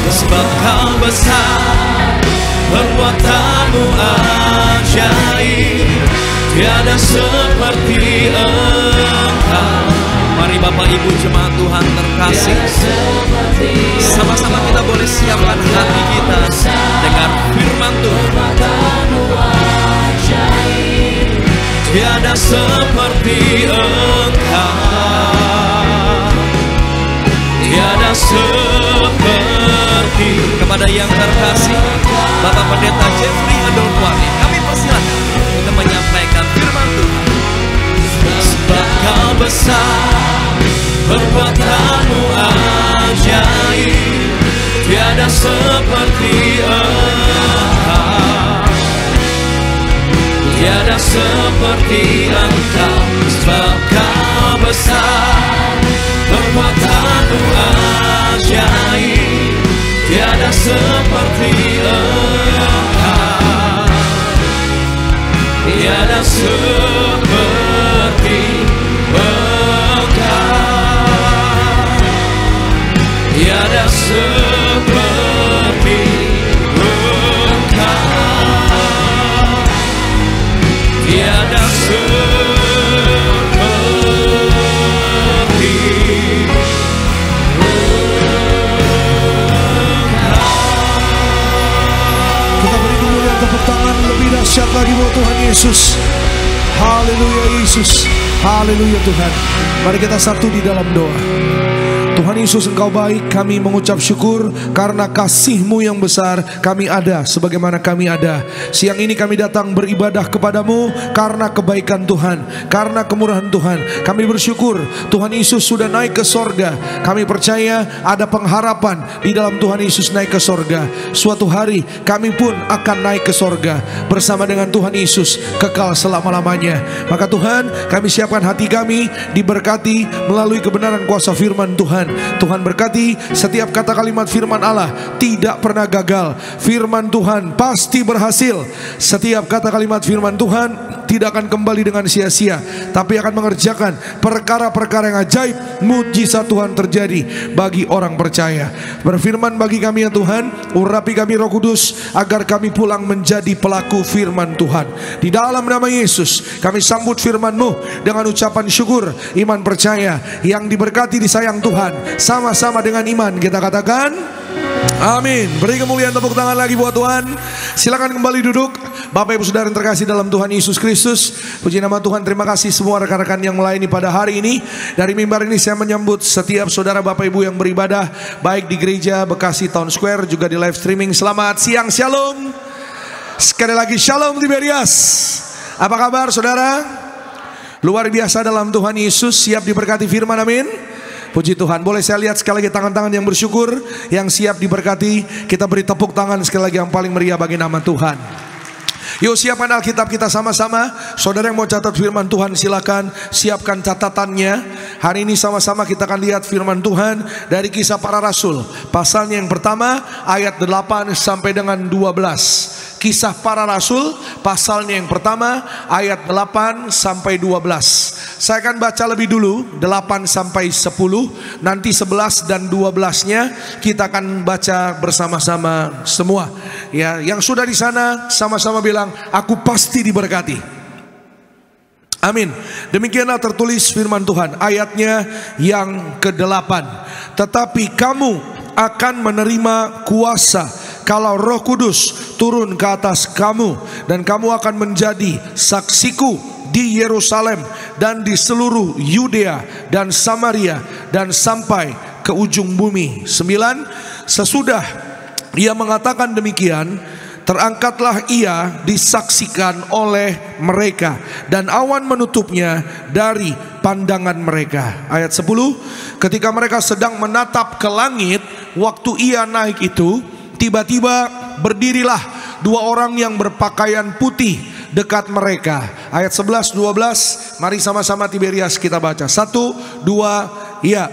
Speaker 2: Sebab Kau besar, perbuatan-Mu ajaib, tiada seperti Engkau. Mari Bapak Ibu jemaat Tuhan terkasih, sama-sama kita boleh siapkan hati kita dengar firman Tuhan. Tiada seperti Engkau, tiada seperti. Kepada yang terkasih Bapak Pendeta Jeffrey Adolfwani, kami persilakan untuk menyampaikan firman Tuhan. Sebab Kau besar, perbuatan-Mu ajaib, tiada seperti Engkau, tiada seperti Engkau. Sebab Kau besar, perbuatan-Mu ajaib, tiada seperti Engkau, tiada seperti Engkau, tiada seperti Engkau, tiada seperti Engkau.
Speaker 4: Kita beri dulu yang tepuk tangan lebih dahsyat lagi buat Tuhan Yesus. Haleluya Yesus, haleluya Tuhan. Mari kita satu di dalam doa. Tuhan Yesus, Engkau baik, kami mengucap syukur karena kasih-Mu yang besar. Kami ada sebagaimana kami ada. Siang ini kami datang beribadah kepadamu karena kebaikan Tuhan, karena kemurahan Tuhan. Kami bersyukur Tuhan Yesus sudah naik ke sorga. Kami percaya ada pengharapan di dalam Tuhan Yesus naik ke sorga. Suatu hari kami pun akan naik ke sorga bersama dengan Tuhan Yesus kekal selama-lamanya. Maka Tuhan, kami siapkan hati kami diberkati melalui kebenaran kuasa firman Tuhan. Tuhan berkati setiap kata kalimat firman Allah tidak pernah gagal. Firman Tuhan pasti berhasil. Setiap kata kalimat firman Tuhan tidak akan kembali dengan sia-sia, tapi akan mengerjakan perkara-perkara yang ajaib, mujizat Tuhan terjadi bagi orang percaya. Berfirman bagi kami ya Tuhan, urapi kami Roh Kudus agar kami pulang menjadi pelaku firman Tuhan. Di dalam nama Yesus kami sambut firman-Mu dengan ucapan syukur, iman percaya yang diberkati disayang Tuhan. Sama-sama dengan iman kita katakan amin. Beri kemuliaan tepuk tangan lagi buat Tuhan. Silakan kembali duduk. Bapak Ibu Saudara yang terkasih dalam Tuhan Yesus Kristus, puji nama Tuhan. Terima kasih semua rekan-rekan yang melayani pada hari ini. Dari mimbar ini saya menyambut setiap saudara Bapak Ibu yang beribadah, baik di gereja Bekasi Town Square, juga di live streaming. Selamat siang, shalom. Sekali lagi shalom Tiberias. Apa kabar saudara? Luar biasa dalam Tuhan Yesus. Siap diberkati firman, amin. Puji Tuhan. Boleh saya lihat sekali lagi tangan-tangan yang bersyukur, yang siap diberkati. Kita beri tepuk tangan sekali lagi yang paling meriah bagi nama Tuhan. Yuk siapkan Alkitab kita sama-sama. Saudara yang mau catat firman Tuhan silakan siapkan catatannya. Hari ini sama-sama kita akan lihat firman Tuhan dari Kisah Para Rasul. Pasalnya yang pertama ayat 8 sampai dengan 12. Kisah Para Rasul pasalnya yang pertama ayat 8 sampai 12. Saya akan baca lebih dulu 8 sampai 10. Nanti 11 dan 12-nya kita akan baca bersama-sama semua. Ya, yang sudah di sana sama-sama bilang, aku pasti diberkati. Amin. Demikianlah tertulis firman Tuhan. Ayatnya yang ke-8. Tetapi kamu akan menerima kuasa kalau Roh Kudus turun ke atas kamu, dan kamu akan menjadi saksiku di Yerusalem dan di seluruh Yudea dan Samaria dan sampai ke ujung bumi. 9. Sesudah ia mengatakan demikian, terangkatlah ia disaksikan oleh mereka, dan awan menutupnya dari pandangan mereka. Ayat 10. Ketika mereka sedang menatap ke langit waktu ia naik itu, tiba-tiba berdirilah dua orang yang berpakaian putih dekat mereka. Ayat 11, 12. Mari sama-sama Tiberias kita baca. 1, 2, ya.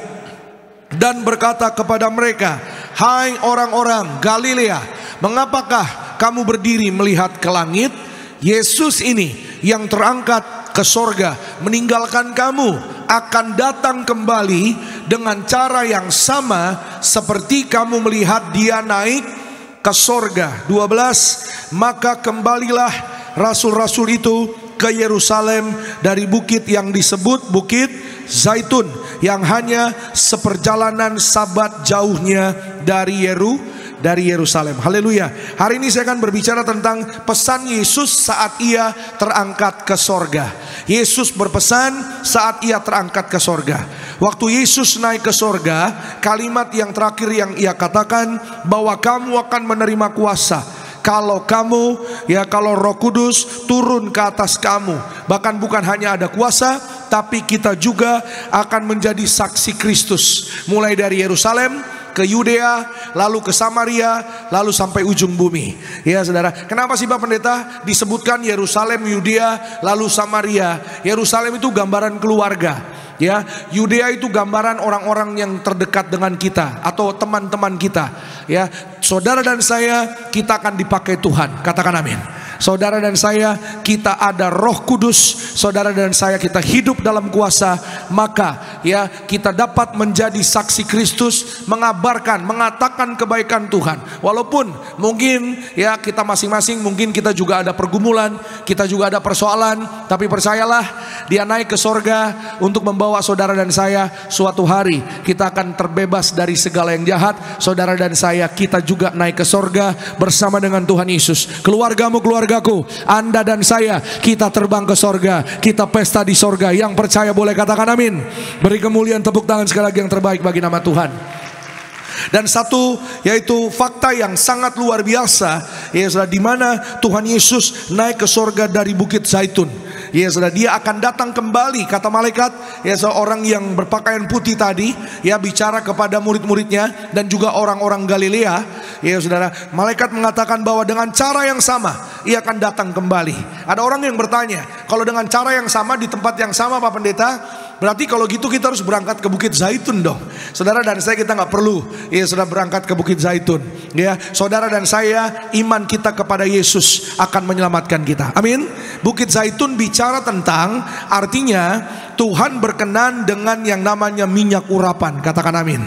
Speaker 4: Dan berkata kepada mereka, hai orang-orang Galilea, mengapakah kamu berdiri melihat ke langit? Yesus ini yang terangkat ke sorga meninggalkan kamu akan datang kembali dengan cara yang sama seperti kamu melihat dia naik ke sorga. 12. Maka kembalilah rasul-rasul itu ke Yerusalem dari bukit yang disebut Bukit Zaitun, yang hanya seperjalanan sabat jauhnya dari Yerusalem. Haleluya. Hari ini saya akan berbicara tentang pesan Yesus saat ia terangkat ke sorga. Yesus berpesan saat ia terangkat ke sorga. Waktu Yesus naik ke sorga, kalimat yang terakhir yang ia katakan bahwa kamu akan menerima kuasa kalau Roh Kudus turun ke atas kamu. Bahkan bukan hanya ada kuasa, tapi kita juga akan menjadi saksi Kristus, mulai dari Yerusalem ke Yudea, lalu ke Samaria, lalu sampai ujung bumi. Ya saudara, kenapa sih Pak Pendeta disebutkan Yerusalem, Yudea, lalu Samaria? Yerusalem itu gambaran keluarga. Ya, Yudea itu gambaran orang-orang yang terdekat dengan kita atau teman-teman kita. Ya, saudara dan saya, kita akan dipakai Tuhan. Katakan amin. Saudara dan saya, kita ada Roh Kudus. Saudara dan saya, kita hidup dalam kuasa. Maka ya, kita dapat menjadi saksi Kristus, mengabarkan, mengatakan kebaikan Tuhan. Walaupun mungkin ya kita masing-masing, mungkin kita juga ada pergumulan, kita juga ada persoalan, tapi percayalah, dia naik ke sorga untuk membawa saudara dan saya. Suatu hari kita akan terbebas dari segala yang jahat. Saudara dan saya, kita juga naik ke sorga bersama dengan Tuhan Yesus. Keluargamu, keluargaku, Anda dan saya, kita terbang ke sorga. Kita pesta di sorga. Yang percaya boleh katakan amin. Beri kemuliaan, tepuk tangan sekali lagi yang terbaik bagi nama Tuhan. Dan satu yaitu fakta yang sangat luar biasa, ya saudara, di mana Tuhan Yesus naik ke sorga dari Bukit Zaitun. Ya saudara, dia akan datang kembali, kata malaikat. Ya seorang yang berpakaian putih tadi, ya bicara kepada murid-muridnya dan juga orang-orang Galilea. Ya saudara, malaikat mengatakan bahwa dengan cara yang sama ia akan datang kembali. Ada orang yang bertanya, kalau dengan cara yang sama di tempat yang sama Pak Pendeta, berarti kalau gitu kita harus berangkat ke Bukit Zaitun dong. Saudara dan saya, kita nggak perlu ya sudah berangkat ke Bukit Zaitun. Ya, saudara dan saya, iman kita kepada Yesus akan menyelamatkan kita. Amin. Bukit Zaitun bicara tentang, artinya Tuhan berkenan dengan yang namanya minyak urapan. Katakan amin.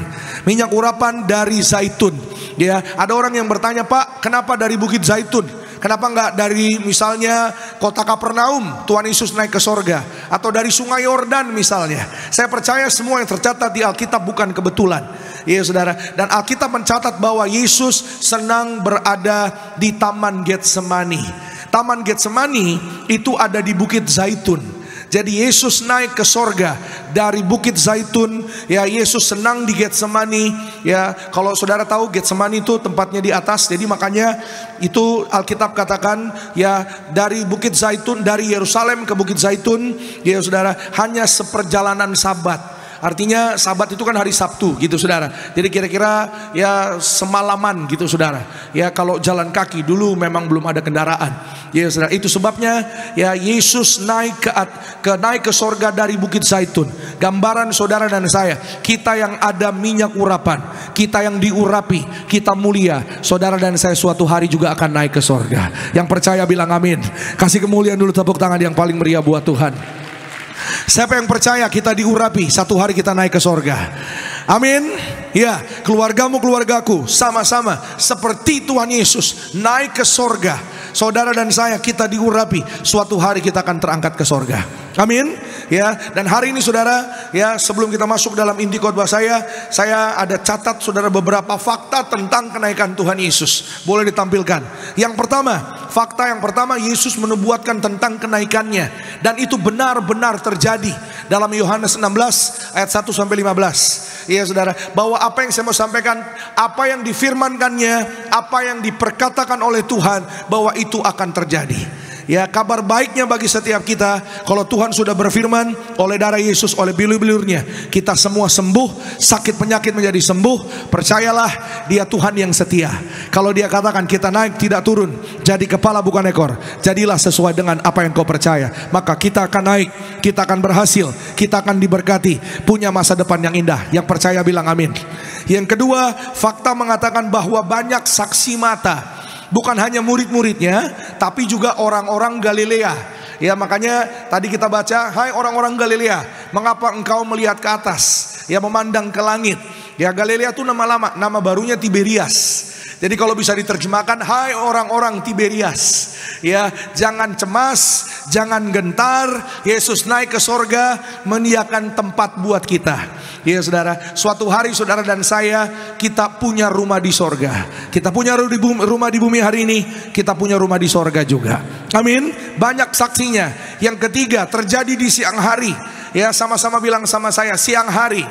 Speaker 4: Minyak urapan dari zaitun. Ya, ada orang yang bertanya, Pak, kenapa dari Bukit Zaitun? Kenapa enggak dari misalnya kota Kapernaum Tuhan Yesus naik ke sorga, atau dari sungai Yordan misalnya? Saya percaya semua yang tercatat di Alkitab bukan kebetulan. Ya saudara, dan Alkitab mencatat bahwa Yesus senang berada di Taman Getsemani. Taman Getsemani itu ada di Bukit Zaitun. Jadi Yesus naik ke sorga dari Bukit Zaitun. Ya, Yesus senang di Getsemani. Ya, kalau saudara tahu Getsemani itu tempatnya di atas. Jadi makanya itu Alkitab katakan ya, dari Bukit Zaitun, dari Yerusalem ke Bukit Zaitun, ya saudara, hanya seperjalanan Sabat. Artinya Sabat itu kan hari Sabtu gitu saudara. Jadi kira-kira ya semalaman gitu saudara. Ya kalau jalan kaki, dulu memang belum ada kendaraan. Ya saudara, itu sebabnya ya Yesus naik ke sorga dari Bukit Zaitun. Gambaran saudara dan saya, kita yang ada minyak urapan, kita yang diurapi, kita mulia. Saudara dan saya suatu hari juga akan naik ke sorga. Yang percaya bilang amin. Kasih kemuliaan dulu, tepuk tangan yang paling meriah buat Tuhan. Siapa yang percaya kita diurapi, satu hari kita naik ke sorga? Amin. Ya, keluargamu, keluargaku sama-sama seperti Tuhan Yesus naik ke sorga. Saudara dan saya, kita diurapi, suatu hari kita akan terangkat ke sorga. Amin. Ya, dan hari ini saudara, ya sebelum kita masuk dalam inti khotbah saya ada catat saudara beberapa fakta tentang kenaikan Tuhan Yesus. Boleh ditampilkan. Yang pertama, fakta yang pertama, Yesus menubuatkan tentang kenaikannya, dan itu benar-benar terjadi dalam Yohanes 16 ayat 1 sampai 15. Ya saudara, bahwa apa yang saya mau sampaikan, apa yang difirmankannya, apa yang diperkatakan oleh Tuhan, bahwa itu akan terjadi. Ya, kabar baiknya bagi setiap kita, kalau Tuhan sudah berfirman, oleh darah Yesus, oleh bilur-bilurnya kita semua sembuh, sakit penyakit menjadi sembuh. Percayalah, Dia Tuhan yang setia. Kalau Dia katakan kita naik tidak turun, jadi kepala bukan ekor, jadilah sesuai dengan apa yang kau percaya, maka kita akan naik, kita akan berhasil, kita akan diberkati, punya masa depan yang indah. Yang percaya bilang amin. Yang kedua, fakta mengatakan bahwa banyak saksi mata, bukan hanya murid-muridnya, tapi juga orang-orang Galilea. Ya, makanya tadi kita baca, hai orang-orang Galilea, mengapa engkau melihat ke atas, ya memandang ke langit. Ya, Galilea itu nama lama, nama barunya Tiberias. Jadi kalau bisa diterjemahkan, hai orang-orang Tiberias, ya jangan cemas, jangan gentar. Yesus naik ke sorga, menyediakan tempat buat kita. Ya saudara, suatu hari saudara dan saya, kita punya rumah di sorga. Kita punya rumah di bumi hari ini, kita punya rumah di sorga juga. Amin. Banyak saksinya. Yang ketiga, terjadi di siang hari. Ya, sama-sama bilang sama saya, siang hari.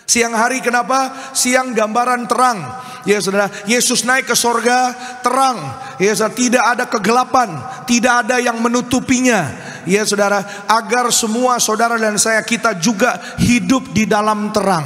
Speaker 4: Siang hari, kenapa? Siang gambaran terang. Ya saudara, Yesus naik ke sorga, terang. Ya saudara, tidak ada kegelapan, tidak ada yang menutupinya. Ya saudara, agar semua saudara dan saya, kita juga hidup di dalam terang,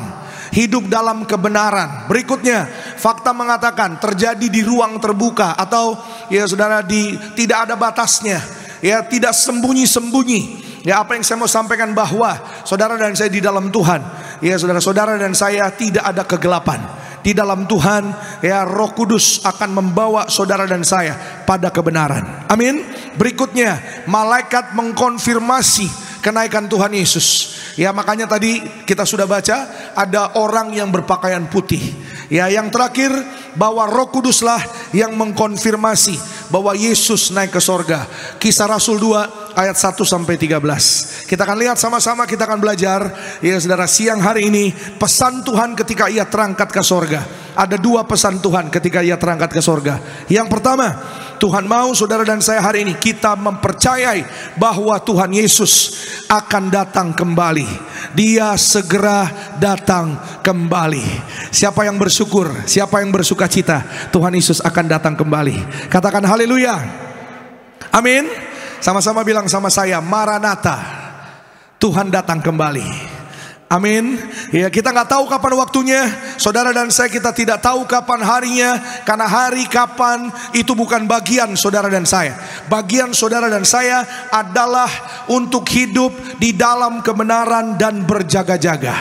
Speaker 4: hidup dalam kebenaran. Berikutnya, fakta mengatakan terjadi di ruang terbuka, atau ya saudara, tidak ada batasnya. Ya, tidak sembunyi-sembunyi. Ya, apa yang saya mau sampaikan, bahwa saudara dan saya di dalam Tuhan, ya saudara-saudara dan saya, tidak ada kegelapan. Di dalam Tuhan, ya Roh Kudus akan membawa saudara dan saya pada kebenaran. Amin. Berikutnya, malaikat mengkonfirmasi kenaikan Tuhan Yesus. Ya, makanya tadi kita sudah baca, ada orang yang berpakaian putih. Ya, yang terakhir, bahwa Roh Kuduslah yang mengkonfirmasi bahwa Yesus naik ke sorga. Kisah Rasul 2 ayat 1 sampai 13. Kita akan lihat sama-sama, kita akan belajar. Ya saudara, siang hari ini pesan Tuhan ketika Ia terangkat ke sorga. Ada dua pesan Tuhan ketika Ia terangkat ke sorga. Yang pertama, Tuhan mau saudara dan saya hari ini kita mempercayai bahwa Tuhan Yesus akan datang kembali. Dia segera datang kembali. Siapa yang bersyukur, siapa yang bersuka cita, Tuhan Yesus akan datang kembali. Katakan haleluya. Amin. Sama-sama bilang sama saya, Maranatha, Tuhan datang kembali. Amin. Ya, kita nggak tahu kapan waktunya, saudara dan saya, kita tidak tahu kapan harinya, karena hari kapan itu bukan bagian saudara dan saya. Bagian saudara dan saya adalah untuk hidup di dalam kebenaran dan berjaga-jaga.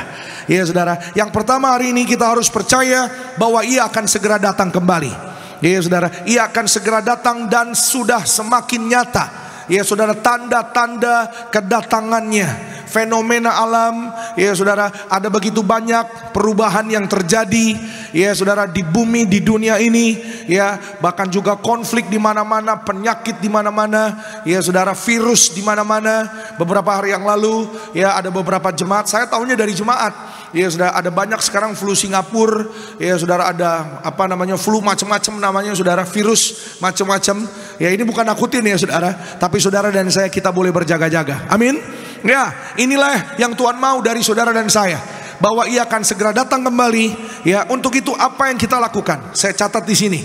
Speaker 4: Ya saudara, yang pertama hari ini kita harus percaya bahwa Ia akan segera datang kembali. Ya saudara, Ia akan segera datang dan sudah semakin nyata. Ya saudara, tanda-tanda kedatangannya, fenomena alam. Ya saudara, ada begitu banyak perubahan yang terjadi. Ya saudara, di bumi, di dunia ini. Ya, bahkan juga konflik di mana-mana, penyakit di mana-mana. Ya saudara, virus di mana-mana. Beberapa hari yang lalu, ya ada beberapa jemaat, saya tahunya dari jemaat. Ya saudara, ada banyak sekarang flu Singapura. Ya saudara, ada apa namanya flu macam-macam namanya saudara, virus macam-macam. Ya ini bukan nakutin ya saudara, tapi saudara dan saya kita boleh berjaga-jaga. Amin. Ya, inilah yang Tuhan mau dari saudara dan saya, bahwa Ia akan segera datang kembali. Ya, untuk itu apa yang kita lakukan? Saya catat di sini.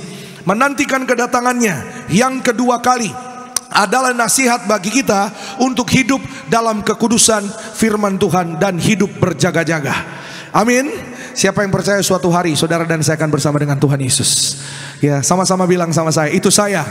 Speaker 4: Menantikan kedatangannya yang kedua kali adalah nasihat bagi kita untuk hidup dalam kekudusan firman Tuhan dan hidup berjaga-jaga. Amin. Siapa yang percaya suatu hari saudara dan saya akan bersama dengan Tuhan Yesus? Ya, sama-sama bilang sama saya, itu saya.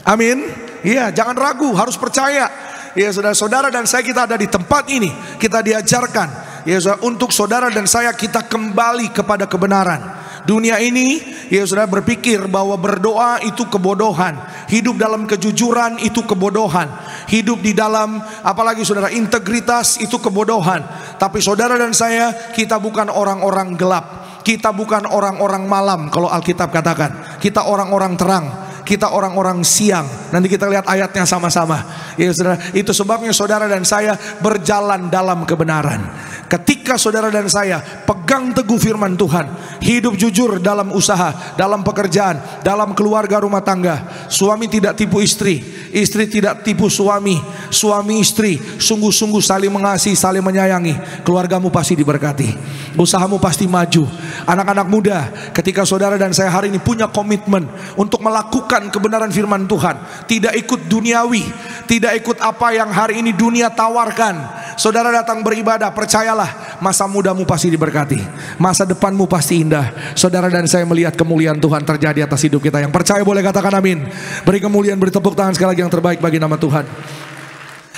Speaker 4: Amin. Iya, jangan ragu, harus percaya. Ya, saudara-saudara dan saya, kita ada di tempat ini, kita diajarkan ya saudara, untuk saudara dan saya kita kembali kepada kebenaran. Dunia ini ya saudara berpikir bahwa berdoa itu kebodohan, hidup dalam kejujuran itu kebodohan, hidup di dalam apalagi saudara integritas itu kebodohan. Tapi saudara dan saya, kita bukan orang-orang gelap, kita bukan orang-orang malam. Kalau Alkitab katakan kita orang-orang terang, kita orang-orang siang. Nanti kita lihat ayatnya sama-sama. Ya saudara, itu sebabnya saudara dan saya berjalan dalam kebenaran. Ketika saudara dan saya pegang teguh firman Tuhan, hidup jujur dalam usaha, dalam pekerjaan, dalam keluarga rumah tangga, suami tidak tipu istri, istri tidak tipu suami, suami istri sungguh-sungguh saling mengasihi, saling menyayangi, keluargamu pasti diberkati, usahamu pasti maju. Anak-anak muda, ketika saudara dan saya hari ini punya komitmen untuk melakukan kebenaran firman Tuhan, tidak ikut duniawi, tidak ikut apa yang hari ini dunia tawarkan. Saudara datang beribadah, percayalah masa mudamu pasti diberkati, masa depanmu pasti indah. Saudara dan saya melihat kemuliaan Tuhan terjadi atas hidup kita. Yang percaya boleh katakan amin. Beri kemuliaan, beri tepuk tangan sekali lagi yang terbaik bagi nama Tuhan.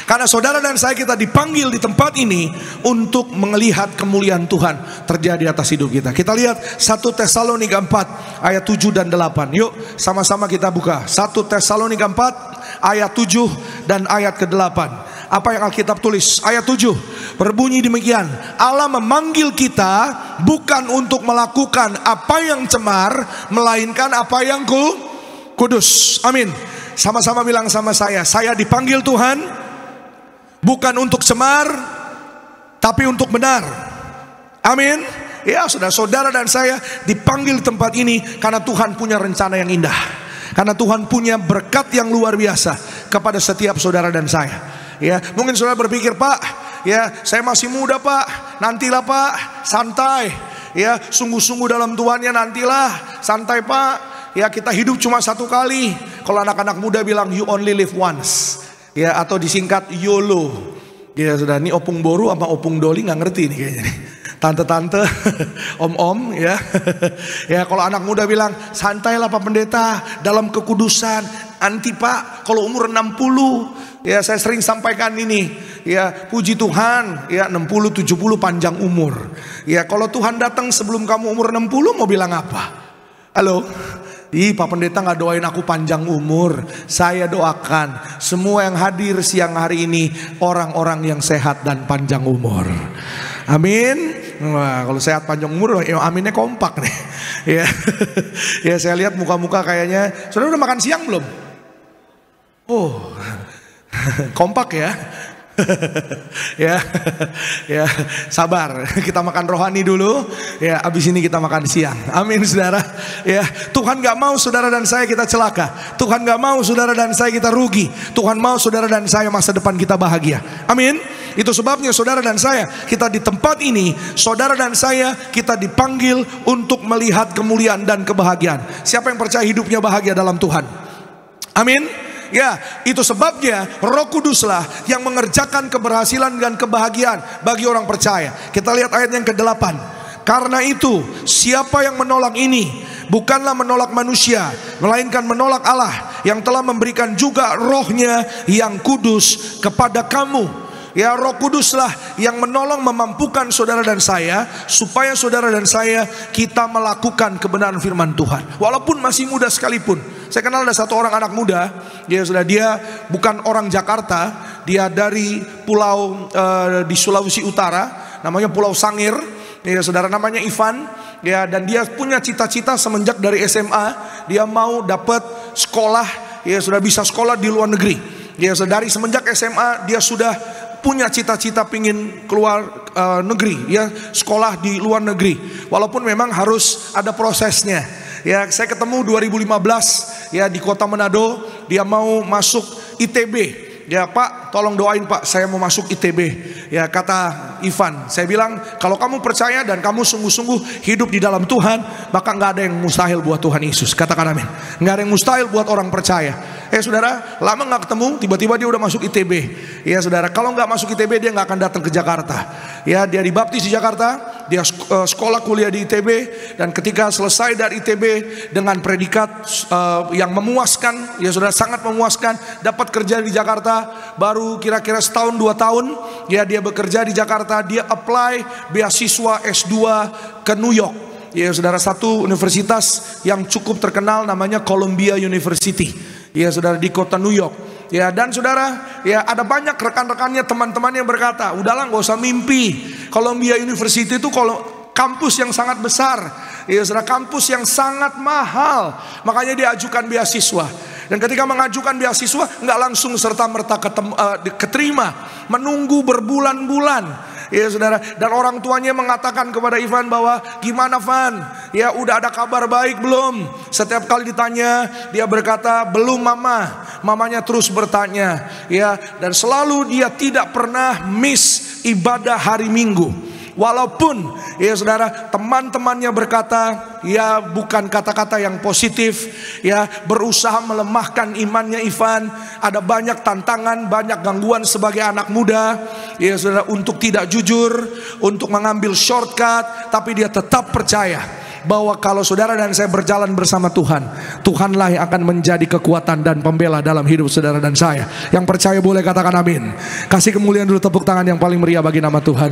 Speaker 4: Karena saudara dan saya kita dipanggil di tempat ini untuk melihat kemuliaan Tuhan terjadi atas hidup kita. Kita lihat 1 Tesalonika 4 ayat 7 dan 8. Yuk sama-sama kita buka 1 Tesalonika 4 ayat 7 dan ayat ke-8. Apa yang Alkitab tulis? Ayat 7 berbunyi demikian: Allah memanggil kita bukan untuk melakukan apa yang cemar, melainkan apa yang kudus. Amin. Sama-sama bilang sama saya dipanggil Tuhan bukan untuk cemar, tapi untuk benar. Amin. Ya, saudara-saudara dan saya dipanggil di tempat ini karena Tuhan punya rencana yang indah, karena Tuhan punya berkat yang luar biasa kepada setiap saudara dan saya. Ya, mungkin saudara berpikir, Pak, ya saya masih muda Pak, nantilah Pak, santai. Ya, sungguh-sungguh dalam Tuhannya nantilah, santai Pak. Ya, kita hidup cuma satu kali. Kalau anak-anak muda bilang you only live once. Ya, atau disingkat YOLO. Ya sudah, ini opung boru sama opung doli nggak ngerti nih kayaknya nih. Tante-tante, om-om ya. Ya, kalau anak muda bilang santailah Pak Pendeta dalam kekudusan. Nanti Pak kalau umur 60. Ya, saya sering sampaikan ini. Ya, puji Tuhan, ya 60 70 panjang umur. Ya, kalau Tuhan datang sebelum kamu umur 60 mau bilang apa? Halo? Pak Pendeta gak doain aku panjang umur. Saya doakan semua yang hadir siang hari ini orang-orang yang sehat dan panjang umur. Amin. Wah, kalau sehat panjang umur, ya aminnya kompak nih. Ya, ya saya lihat muka-muka kayaknya. Saudara udah makan siang belum? Oh, kompak ya. Ya, ya sabar. Kita makan rohani dulu. Ya, abis ini kita makan siang. Amin, saudara. Ya, Tuhan gak mau saudara dan saya kita celaka. Tuhan gak mau saudara dan saya kita rugi. Tuhan mau saudara dan saya masa depan kita bahagia. Amin. Itu sebabnya saudara dan saya kita di tempat ini, saudara dan saya kita dipanggil untuk melihat kemuliaan dan kebahagiaan. Siapa yang percaya hidupnya bahagia dalam Tuhan? Amin. Ya, itu sebabnya Roh Kuduslah yang mengerjakan keberhasilan dan kebahagiaan bagi orang percaya. Kita lihat ayat yang ke-8. Karena itu, siapa yang menolak ini bukanlah menolak manusia, melainkan menolak Allah yang telah memberikan juga Roh-Nya yang kudus kepada kamu. Ya, Roh Kuduslah yang menolong memampukan saudara dan saya, supaya saudara dan saya kita melakukan kebenaran firman Tuhan walaupun masih muda sekalipun. Saya kenal ada satu orang anak muda, dia bukan orang Jakarta, dia dari pulau di Sulawesi Utara, namanya Pulau Sangir. Ya saudara, namanya Ivan. Ya, dan dia punya cita-cita semenjak dari SMA, dia mau dapat sekolah, ya sudah bisa sekolah di luar negeri. Ya, dari semenjak SMA dia sudah punya cita-cita pingin keluar negeri, ya, sekolah di luar negeri. Walaupun memang harus ada prosesnya. Ya, saya ketemu 2015 ya di kota Manado, dia mau masuk ITB. Ya, Pak, tolong doain Pak, saya mau masuk ITB. Ya, kata Ivan, saya bilang kalau kamu percaya dan kamu sungguh-sungguh hidup di dalam Tuhan, maka nggak ada yang mustahil buat Tuhan Yesus. Katakan amin. Nggak ada yang mustahil buat orang percaya. Saudara, lama nggak ketemu, tiba-tiba dia udah masuk ITB. Ya saudara, kalau nggak masuk ITB dia nggak akan datang ke Jakarta. Ya, dia dibaptis di Jakarta, dia sekolah kuliah di ITB, dan ketika selesai dari ITB dengan predikat yang memuaskan, ya saudara, sangat memuaskan, dapat kerja di Jakarta. Baru kira-kira setahun 2 tahun, ya dia bekerja di Jakarta, dia apply beasiswa S2 ke New York. Ya saudara, satu universitas yang cukup terkenal namanya Columbia University. Ya saudara, di kota New York. Ya, dan saudara, ya ada banyak rekan-rekannya, teman-teman yang berkata, udahlah nggak usah mimpi. Columbia University itu kampus yang sangat besar. Ya saudara, kampus yang sangat mahal. Makanya dia ajukan beasiswa. Dan ketika mengajukan beasiswa, nggak langsung serta-merta keterima, menunggu berbulan-bulan. Ya saudara, dan orang tuanya mengatakan kepada Ivan bahwa, gimana Van? Ya udah ada kabar baik belum? Setiap kali ditanya, dia berkata, belum mama. Mamanya terus bertanya, ya, dan selalu dia tidak pernah miss ibadah hari Minggu. Walaupun ya saudara, teman-temannya berkata, ya bukan kata-kata yang positif, ya berusaha melemahkan imannya Ivan. Ada banyak tantangan, banyak gangguan sebagai anak muda, ya saudara, untuk tidak jujur, untuk mengambil shortcut. Tapi dia tetap percaya bahwa kalau saudara dan saya berjalan bersama Tuhan, Tuhanlah yang akan menjadi kekuatan dan pembela dalam hidup saudara dan saya. Yang percaya boleh katakan amin. Kasih kemuliaan dulu, tepuk tangan yang paling meriah bagi nama Tuhan.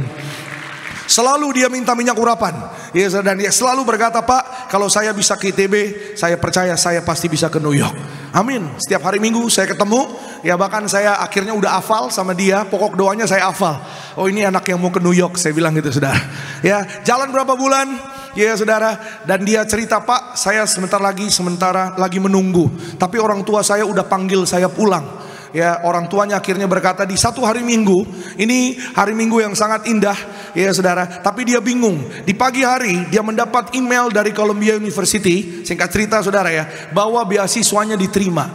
Speaker 4: Selalu dia minta minyak urapan, ya, dan dia selalu berkata, Pak, kalau saya bisa ke ITB, saya percaya saya pasti bisa ke New York. Amin. Setiap hari Minggu saya ketemu, ya bahkan saya akhirnya udah hafal sama dia. Pokok doanya saya hafal. Oh, ini anak yang mau ke New York, saya bilang gitu saudara. Ya, jalan berapa bulan, ya saudara, dan dia cerita, Pak, saya sementara lagi menunggu, tapi orang tua saya udah panggil saya pulang. Ya, orang tuanya akhirnya berkata di satu hari Minggu, ini hari Minggu yang sangat indah, ya saudara, tapi dia bingung. Di pagi hari dia mendapat email dari Columbia University, singkat cerita saudara ya, bahwa beasiswanya diterima.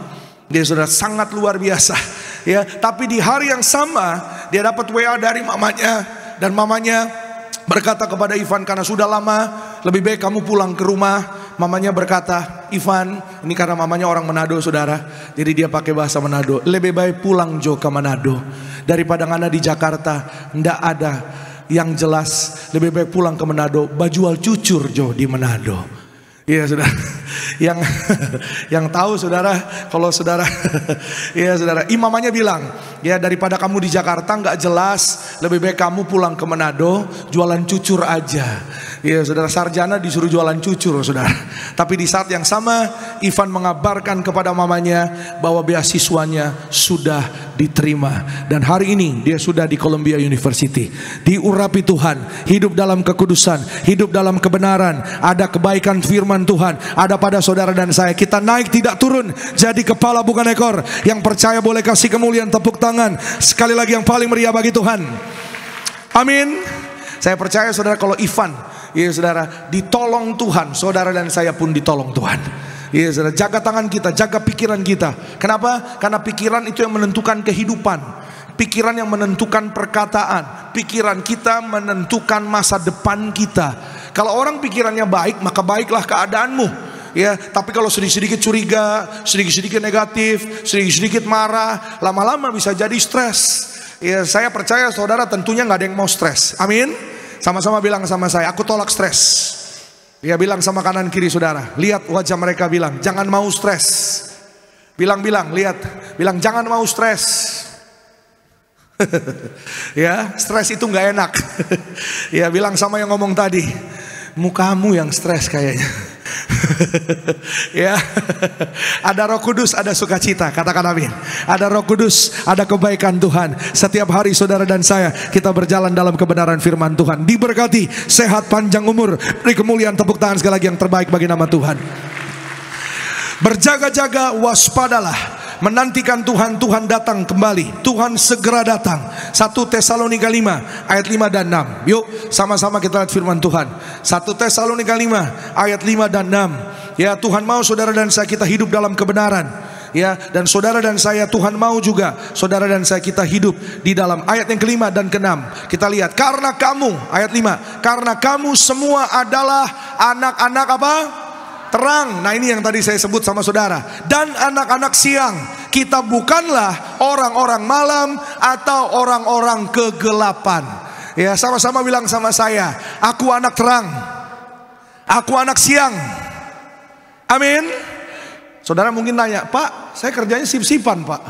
Speaker 4: Dia saudara, sangat luar biasa. Ya, tapi di hari yang sama dia dapat WA dari mamanya, dan mamanya berkata kepada Ivan, karena sudah lama, lebih baik kamu pulang ke rumah. Mamanya berkata, Ivan, ini karena mamanya orang Manado saudara, jadi dia pakai bahasa Manado, lebih baik pulang Jo ke Manado daripada ngana di Jakarta. Ndak ada yang jelas, lebih baik pulang ke Manado, bajual cucur Jo di Manado. Iya saudara, yang tahu saudara, kalau saudara, ya saudara, imamanya bilang, ya daripada kamu di Jakarta nggak jelas, lebih baik kamu pulang ke Manado, jualan cucur aja. Ya saudara, sarjana disuruh jualan cucur saudara. Tapi di saat yang sama, Ivan mengabarkan kepada mamanya bahwa beasiswanya sudah diterima, dan hari ini dia sudah di Columbia University. Diurapi Tuhan, hidup dalam kekudusan, hidup dalam kebenaran, ada kebaikan firman Tuhan ada pada saudara dan saya. Kita naik tidak turun, jadi kepala bukan ekor. Yang percaya boleh kasih kemuliaan, tepuk tangan sekali lagi yang paling meriah bagi Tuhan. Amin. Saya percaya saudara, kalau Ivan, ya saudara, ditolong Tuhan, saudara dan saya pun ditolong Tuhan. Ya saudara, jaga tangan kita, jaga pikiran kita. Kenapa? Karena pikiran itu yang menentukan kehidupan. Pikiran yang menentukan perkataan. Pikiran kita menentukan masa depan kita. Kalau orang pikirannya baik, maka baiklah keadaanmu. Ya, tapi kalau sedikit-sedikit curiga, sedikit-sedikit negatif, sedikit-sedikit marah, lama-lama bisa jadi stres. Ya, saya percaya saudara tentunya nggak ada yang mau stres. Amin. Sama-sama bilang sama saya, aku tolak stres. Ya, bilang sama kanan kiri saudara, lihat wajah mereka, bilang jangan mau stres. Bilang jangan mau stres. Ya, stres itu nggak enak. Ya, bilang sama yang ngomong tadi, mukamu yang stres kayaknya. Ya, ada Roh Kudus, ada sukacita, katakan amin. Ada Roh Kudus, ada kebaikan Tuhan. Setiap hari saudara dan saya, kita berjalan dalam kebenaran firman Tuhan. Diberkati, sehat, panjang umur, beri kemuliaan, tepuk tangan sekali lagi yang terbaik bagi nama Tuhan. Berjaga-jaga, waspadalah. menantikan Tuhan, Tuhan datang kembali. Tuhan segera datang. 1 Tesalonika 5 ayat 5 dan 6. Yuk sama-sama kita lihat firman Tuhan. 1 Tesalonika 5 ayat 5 dan 6. Ya, Tuhan mau saudara dan saya kita hidup dalam kebenaran. Ya, dan saudara dan saya, Tuhan mau juga saudara dan saya kita hidup di dalam ayat yang kelima dan keenam. Kita lihat, karena kamu, ayat 5, karena kamu semua adalah anak-anak apa? Terang. Nah, ini yang tadi saya sebut sama saudara. Dan anak-anak siang. Kita bukanlah orang-orang malam atau orang-orang kegelapan. Ya, sama-sama bilang sama saya, aku anak terang, aku anak siang. Amin. Saudara mungkin nanya, Pak, saya kerjanya sip-sipan, Pak.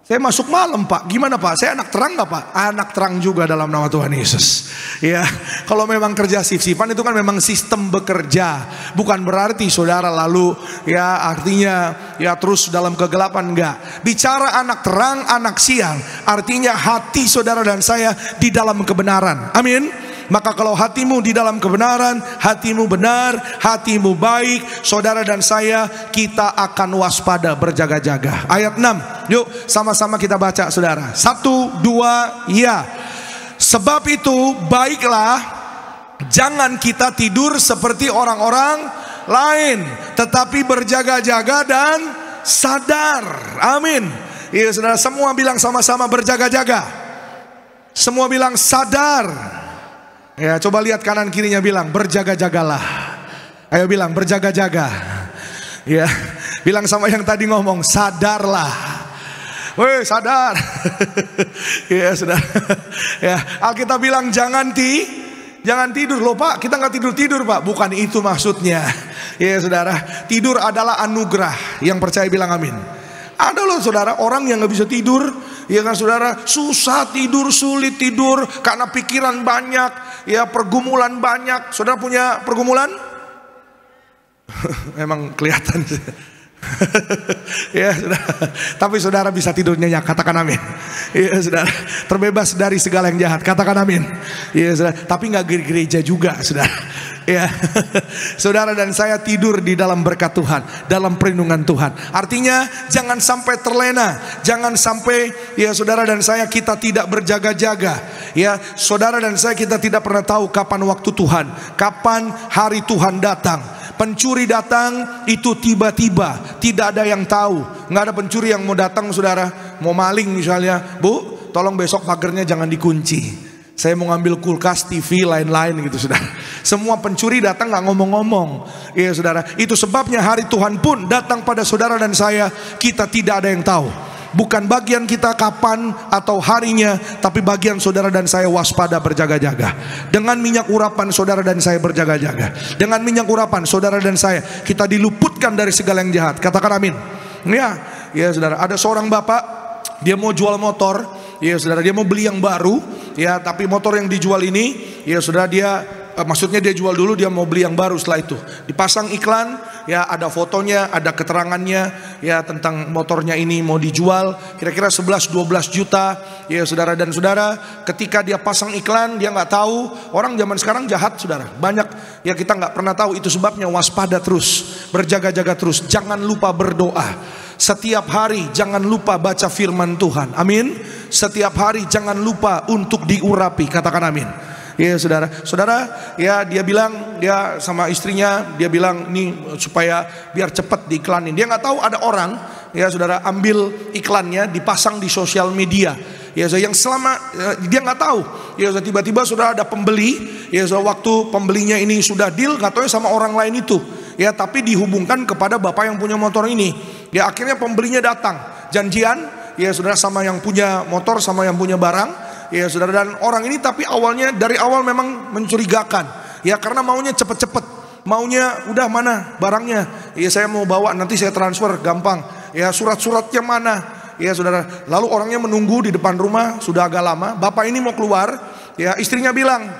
Speaker 4: Saya masuk malam, Pak. Gimana, Pak? Saya anak terang nggak, Pak? Anak terang juga dalam nama Tuhan Yesus. Ya, kalau memang kerja sip-sipan itu kan memang sistem bekerja. Bukan berarti saudara lalu ya artinya ya terus dalam kegelapan, enggak. Bicara anak terang, anak siang, artinya hati saudara dan saya di dalam kebenaran. Amin. Maka kalau hatimu di dalam kebenaran, hatimu benar, hatimu baik, saudara dan saya, kita akan waspada, berjaga-jaga. Ayat 6, yuk sama-sama kita baca saudara. 1, 2, ya. Sebab itu baiklah, jangan kita tidur seperti orang-orang lain, tetapi berjaga-jaga dan sadar. Amin. Iya saudara, semua bilang sama-sama berjaga-jaga. Semua bilang sadar. Ya, coba lihat kanan kirinya, bilang berjaga-jagalah. Ayo bilang berjaga-jaga. Ya, bilang sama yang tadi ngomong, sadarlah. Woi, sadar. Ya, sudah. Ya, Alkitab bilang jangan tidur loh, Pak. Kita nggak tidur, Pak. Bukan itu maksudnya. Ya, saudara, tidur adalah anugerah. Yang percaya bilang amin. Ada loh saudara orang yang nggak bisa tidur, ya kan saudara, susah tidur, sulit tidur karena pikiran banyak, ya pergumulan banyak. Saudara punya pergumulan? Emang kelihatan. Ya saudara, tapi saudara bisa tidur nyenyak, katakan amin. Ya saudara, terbebas dari segala yang jahat, katakan amin. Ya saudara, tapi nggak gereja juga saudara. Ya, saudara dan saya tidur di dalam berkat Tuhan, dalam perlindungan Tuhan. Artinya jangan sampai terlena, jangan sampai ya saudara dan saya kita tidak berjaga-jaga. Ya, saudara dan saya kita tidak pernah tahu kapan waktu Tuhan, kapan hari Tuhan datang. Pencuri datang itu tiba-tiba, tidak ada yang tahu. Nggak ada pencuri yang mau datang saudara, mau maling misalnya, Bu, tolong besok pagernya jangan dikunci. Saya mau ngambil kulkas, TV, lain-lain gitu saudara. Semua pencuri datang nggak ngomong-ngomong. Iya saudara, itu sebabnya hari Tuhan pun datang pada saudara dan saya, kita tidak ada yang tahu. Bukan bagian kita kapan atau harinya, tapi bagian saudara dan saya waspada, berjaga-jaga. Dengan minyak urapan saudara dan saya berjaga-jaga. Dengan minyak urapan saudara dan saya, kita diluputkan dari segala yang jahat. Katakan amin. Ya saudara, ada seorang bapak, dia mau jual motor. Ya saudara, dia mau beli yang baru. Ya, tapi motor yang dijual ini, ya saudara, dia maksudnya dia jual dulu, dia mau beli yang baru. Setelah itu dipasang iklan, ya ada fotonya, ada keterangannya, ya tentang motornya ini mau dijual kira-kira 11-12 juta. Ya saudara dan saudara, ketika dia pasang iklan, dia nggak tahu. Orang zaman sekarang jahat saudara, banyak ya, kita nggak pernah tahu. Itu sebabnya waspada terus, berjaga-jaga terus. Jangan lupa berdoa setiap hari, jangan lupa baca firman Tuhan. Amin. Setiap hari jangan lupa untuk diurapi, katakan amin. Ya saudara, ya dia bilang, dia sama istrinya, dia bilang nih supaya biar cepat diiklanin. Dia nggak tahu ada orang, ya saudara, ambil iklannya dipasang di sosial media. Ya saudara, yang selama dia nggak tahu, ya saudara, tiba-tiba sudah ada pembeli, ya saudara, waktu pembelinya ini sudah deal, nggak tahu sama orang lain itu, ya tapi dihubungkan kepada bapak yang punya motor ini. Ya akhirnya pembelinya datang, janjian, ya saudara, sama yang punya motor sama yang punya barang. Ya saudara, dan orang ini tapi awalnya dari awal memang mencurigakan. Ya karena maunya cepet-cepet, maunya udah mana barangnya. Ya saya mau bawa, nanti saya transfer gampang. Ya surat-suratnya mana. Ya saudara, lalu orangnya menunggu di depan rumah sudah agak lama. Bapak ini mau keluar, ya istrinya bilang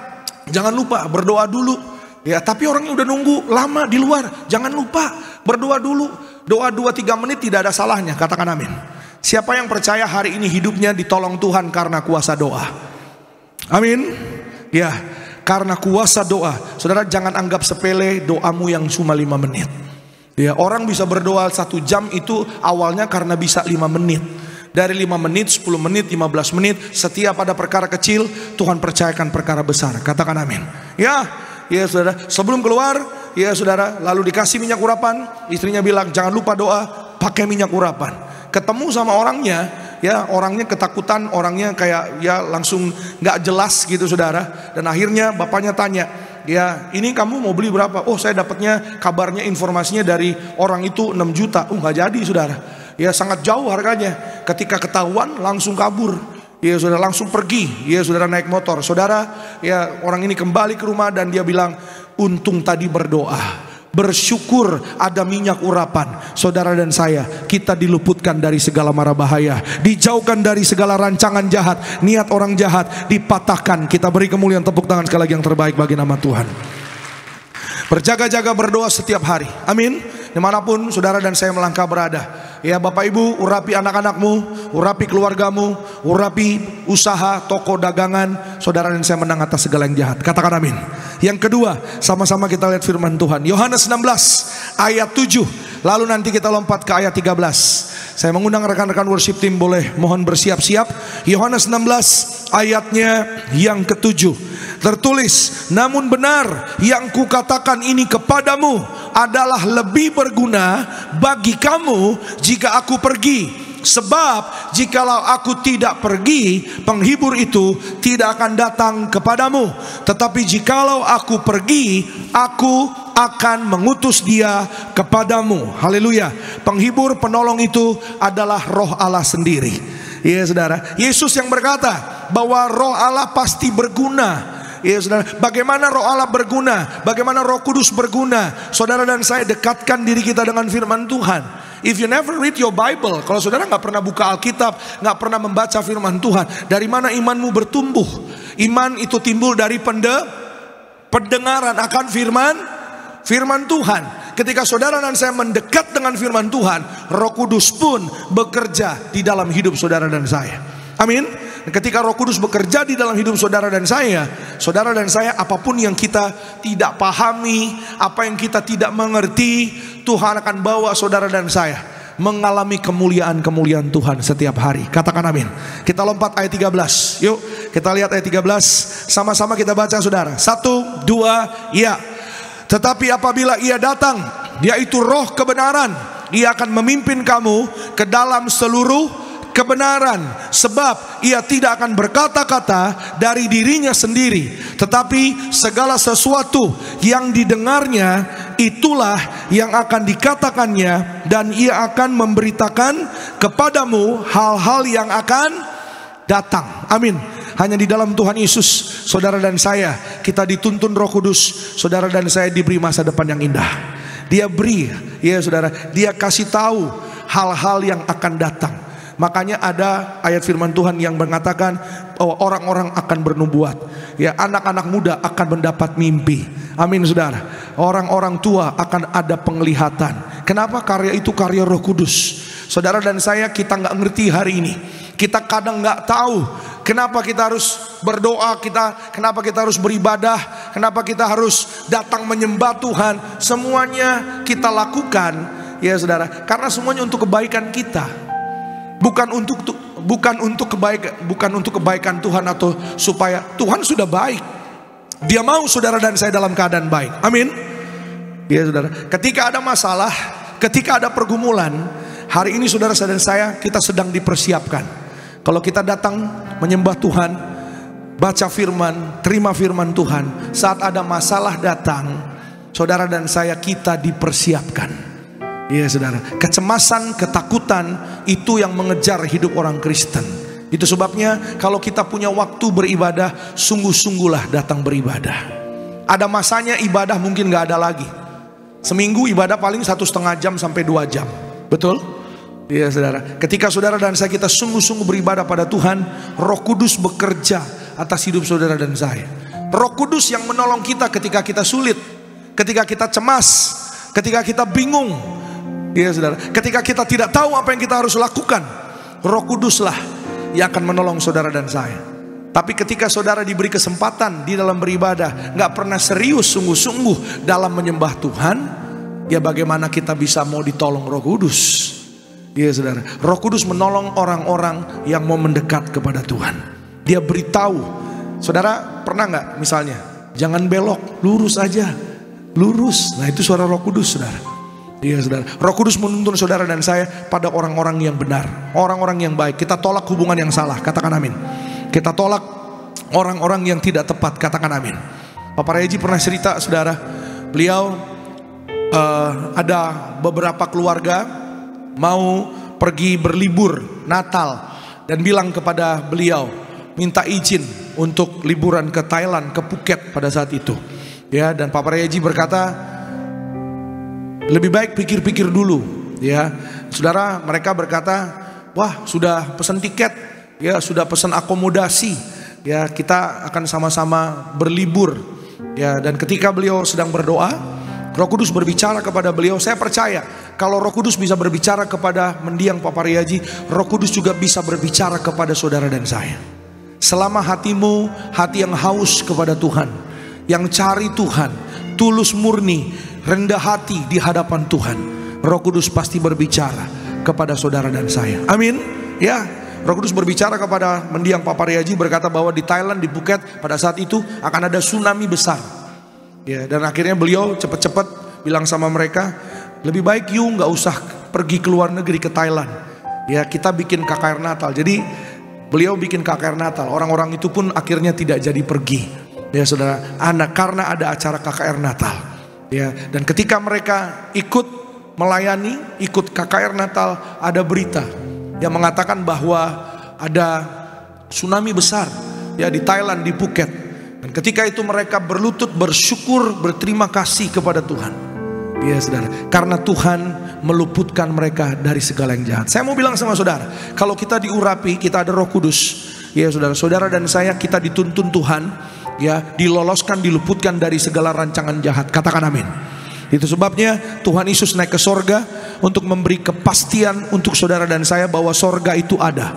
Speaker 4: jangan lupa berdoa dulu. Ya tapi orangnya udah nunggu lama di luar. Jangan lupa berdoa dulu. Doa 2-3 menit tidak ada salahnya, katakan amin. Siapa yang percaya hari ini hidupnya ditolong Tuhan karena kuasa doa? Amin. Ya, karena kuasa doa. Saudara jangan anggap sepele doamu yang cuma 5 menit. Ya, orang bisa berdoa 1 jam itu awalnya karena bisa 5 menit. Dari 5 menit, 10 menit, 15 menit, setiap ada perkara kecil, Tuhan percayakan perkara besar. Katakan amin. Ya saudara, sebelum keluar, ya saudara, lalu dikasih minyak urapan, istrinya bilang jangan lupa doa, pakai minyak urapan. Ketemu sama orangnya, ya orangnya ketakutan, orangnya kayak ya langsung gak jelas gitu saudara. Dan akhirnya bapaknya tanya, ya ini kamu mau beli berapa? Oh saya dapatnya kabarnya informasinya dari orang itu 6 juta. Gak jadi saudara. Ya sangat jauh harganya. Ketika ketahuan langsung kabur. Ya saudara, langsung pergi. Ya saudara, naik motor. Saudara, ya orang ini kembali ke rumah dan dia bilang, untung tadi berdoa, bersyukur ada minyak urapan. Saudara dan saya, kita diluputkan dari segala mara bahaya, dijauhkan dari segala rancangan jahat, niat orang jahat dipatahkan. Kita beri kemuliaan, tepuk tangan sekali lagi yang terbaik bagi nama Tuhan. Berjaga-jaga berdoa setiap hari. Amin. Dimanapun saudara dan saya melangkah berada, ya Bapak Ibu, urapi anak-anakmu, urapi keluargamu, urapi usaha, toko, dagangan. Saudara dan saya menang atas segala yang jahat. Katakan amin. Yang kedua, sama-sama kita lihat firman Tuhan. Yohanes 16 ayat 7. Lalu nanti kita lompat ke ayat 13. Saya mengundang rekan-rekan worship team, boleh mohon bersiap-siap. Yohanes 16 ayatnya yang ke-7. Tertulis, namun benar yang kukatakan ini kepadamu adalah lebih berguna bagi kamu jika aku pergi. Sebab jikalau aku tidak pergi, penghibur itu tidak akan datang kepadamu. Tetapi jikalau aku pergi, aku akan mengutus dia kepadamu. Haleluya. Penghibur, penolong itu adalah Roh Allah sendiri. Ya saudara, Yesus yang berkata bahwa Roh Allah pasti berguna. Ya saudara, bagaimana Roh Allah berguna? Bagaimana Roh Kudus berguna? Saudara dan saya dekatkan diri kita dengan firman Tuhan. If you never read your Bible, kalau saudara nggak pernah buka Alkitab, nggak pernah membaca firman Tuhan, dari mana imanmu bertumbuh? Iman itu timbul dari pendengaran akan firman Tuhan. Ketika saudara dan saya mendekat dengan firman Tuhan, Roh Kudus pun bekerja di dalam hidup saudara dan saya. Amin. Ketika Roh Kudus bekerja di dalam hidup saudara dan saya, apapun yang kita tidak pahami, apa yang kita tidak mengerti, Tuhan akan bawa saudara dan saya mengalami kemuliaan-kemuliaan Tuhan setiap hari. Katakan amin. Kita lompat ayat 13. Yuk kita lihat ayat 13. Sama-sama kita baca saudara. 1, 2, ya. Tetapi apabila ia datang, yaitu Roh kebenaran, ia akan memimpin kamu ke dalam seluruh kebenaran. Sebab ia tidak akan berkata-kata dari dirinya sendiri, tetapi segala sesuatu yang didengarnya, itulah yang akan dikatakannya, dan ia akan memberitakan kepadamu hal-hal yang akan datang. Amin. Hanya di dalam Tuhan Yesus, saudara dan saya, kita dituntun Roh Kudus. Saudara dan saya diberi masa depan yang indah. Dia beri, ya saudara, dia kasih tahu hal-hal yang akan datang. Makanya ada ayat firman Tuhan yang mengatakan bahwa orang-orang akan bernubuat, ya anak-anak muda akan mendapat mimpi. Amin saudara. Orang-orang tua akan ada penglihatan. Kenapa? Karya itu karya Roh Kudus. Saudara dan saya, kita nggak ngerti hari ini. Kita kadang nggak tahu kenapa kita harus berdoa, kenapa kita harus beribadah, kenapa kita harus datang menyembah Tuhan. Semuanya kita lakukan, ya saudara, karena semuanya untuk kebaikan kita. Bukan untuk kebaikan Tuhan, atau supaya Tuhan sudah baik. Dia mau saudara dan saya dalam keadaan baik. Amin. Ya saudara, ketika ada masalah, ketika ada pergumulan, hari ini saudara dan saya, kita sedang dipersiapkan. Kalau kita datang menyembah Tuhan, baca firman, terima firman Tuhan, saat ada masalah datang, saudara dan saya, kita dipersiapkan. Iya saudara, kecemasan, ketakutan itu yang mengejar hidup orang Kristen. Itu sebabnya kalau kita punya waktu beribadah, sungguh-sungguhlah datang beribadah. Ada masanya ibadah mungkin gak ada lagi. Seminggu ibadah paling 1,5 jam sampai 2 jam. Betul? Iya saudara, ketika saudara dan saya kita sungguh-sungguh beribadah pada Tuhan, Roh Kudus bekerja atas hidup saudara dan saya. Roh Kudus yang menolong kita ketika kita sulit, ketika kita cemas, ketika kita bingung. Iya saudara, ketika kita tidak tahu apa yang kita harus lakukan, Roh Kuduslah yang akan menolong saudara dan saya. Tapi ketika saudara diberi kesempatan di dalam beribadah, gak pernah serius sungguh-sungguh dalam menyembah Tuhan, ya bagaimana kita bisa mau ditolong Roh Kudus? Iya saudara, Roh Kudus menolong orang-orang yang mau mendekat kepada Tuhan. Dia beritahu, saudara pernah nggak misalnya, jangan belok, lurus aja, lurus. Nah itu suara Roh Kudus saudara. Iya saudara, Roh Kudus menuntun saudara dan saya pada orang-orang yang benar, orang-orang yang baik. Kita tolak hubungan yang salah, katakan amin. Kita tolak orang-orang yang tidak tepat, katakan amin. Papa Reji pernah cerita saudara, beliau ada beberapa keluarga mau pergi berlibur Natal dan bilang kepada beliau, minta izin untuk liburan ke Thailand, ke Phuket pada saat itu. Ya, dan Papa Reji berkata, lebih baik pikir-pikir dulu. Ya, saudara, mereka berkata, wah sudah pesan tiket, ya sudah pesan akomodasi, ya kita akan sama-sama berlibur. Ya, dan ketika beliau sedang berdoa, Roh Kudus berbicara kepada beliau. Saya percaya kalau Roh Kudus bisa berbicara kepada mendiang Papa Riaji, Roh Kudus juga bisa berbicara kepada saudara dan saya. Selama hatimu hati yang haus kepada Tuhan, yang cari Tuhan, tulus murni, rendah hati di hadapan Tuhan, Roh Kudus pasti berbicara kepada saudara dan saya. Amin. Ya, Roh Kudus berbicara kepada mendiang Papa Riaji, berkata bahwa di Thailand, di Phuket pada saat itu akan ada tsunami besar. Ya, dan akhirnya beliau cepat-cepat bilang sama mereka, lebih baik you nggak usah pergi ke luar negeri ke Thailand. Ya, kita bikin KKR Natal. Jadi beliau bikin KKR Natal. Orang-orang itu pun akhirnya tidak jadi pergi. Ya saudara, karena ada acara KKR Natal. Ya, dan ketika mereka ikut melayani, ikut KKR Natal, ada berita yang mengatakan bahwa ada tsunami besar ya di Thailand, di Phuket. Dan ketika itu mereka berlutut, bersyukur, berterima kasih kepada Tuhan. Ya saudara, karena Tuhan meluputkan mereka dari segala yang jahat. Saya mau bilang sama saudara, kalau kita diurapi, kita ada Roh Kudus. Ya saudara, saudara dan saya kita dituntun Tuhan, ya diloloskan, diluputkan dari segala rancangan jahat. Katakan amin. Itu sebabnya Tuhan Yesus naik ke sorga untuk memberi kepastian untuk saudara dan saya bahwa sorga itu ada.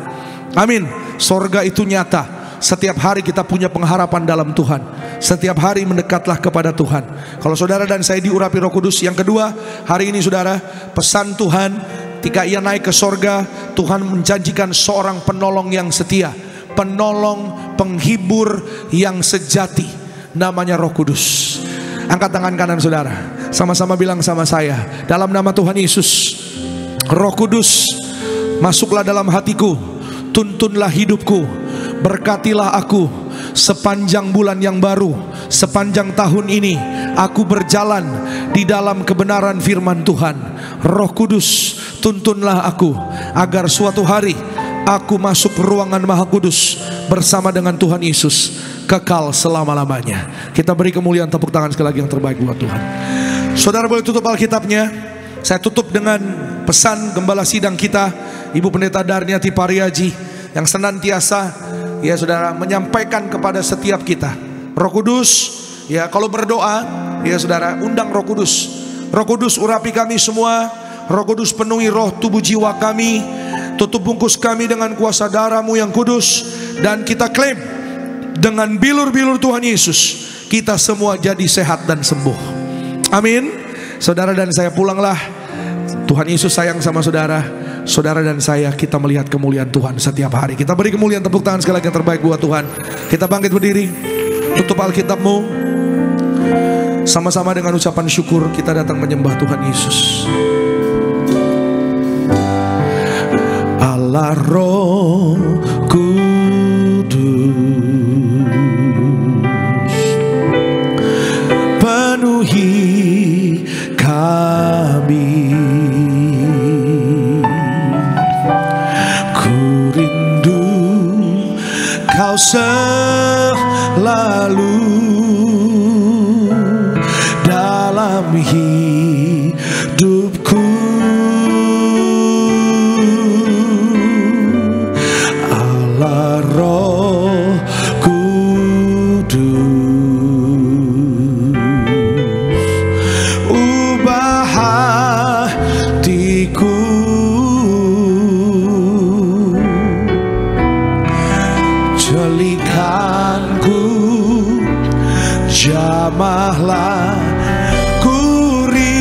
Speaker 4: Amin. Sorga itu nyata. Setiap hari kita punya pengharapan dalam Tuhan. Setiap hari mendekatlah kepada Tuhan. Kalau saudara dan saya diurapi Roh Kudus. Yang kedua, hari ini saudara, pesan Tuhan ketika ia naik ke sorga, Tuhan menjanjikan seorang penolong yang setia, penolong, penghibur yang sejati, namanya Roh Kudus. Angkat tangan kanan saudara, sama-sama bilang sama saya, dalam nama Tuhan Yesus, Roh Kudus masuklah dalam hatiku, tuntunlah hidupku, berkatilah aku sepanjang bulan yang baru, sepanjang tahun ini aku berjalan di dalam kebenaran firman Tuhan. Roh Kudus, tuntunlah aku agar suatu hari aku masuk ruangan Maha Kudus bersama dengan Tuhan Yesus kekal selama-lamanya. Kita beri kemuliaan, tepuk tangan sekali lagi yang terbaik buat Tuhan. Saudara boleh tutup Alkitabnya. Saya tutup dengan pesan gembala sidang kita, Ibu Pendeta Darniati Pariaji, yang senantiasa ya saudara menyampaikan kepada setiap kita, Roh Kudus, ya kalau berdoa ya saudara undang Roh Kudus. Roh Kudus urapi kami semua. Roh Kudus penuhi roh tubuh jiwa kami. Tutup bungkus kami dengan kuasa darah-Mu yang kudus. Dan kita klaim dengan bilur-bilur Tuhan Yesus kita semua jadi sehat dan sembuh. Amin. Saudara dan saya pulanglah. Tuhan Yesus sayang sama saudara. Saudara dan saya kita melihat kemuliaan Tuhan setiap hari. Kita beri kemuliaan, tepuk tangan sekali lagi yang terbaik buat Tuhan. Kita bangkit berdiri, tutup Alkitabmu. Sama-sama dengan ucapan syukur kita datang menyembah Tuhan Yesus. Allah Roh Kudus, penuhi kami. Ku rindu Kau selalu dalam hidupku. Allah Roh Kudus, ubah hatiku, jelikanku, jamahlah, ku rindu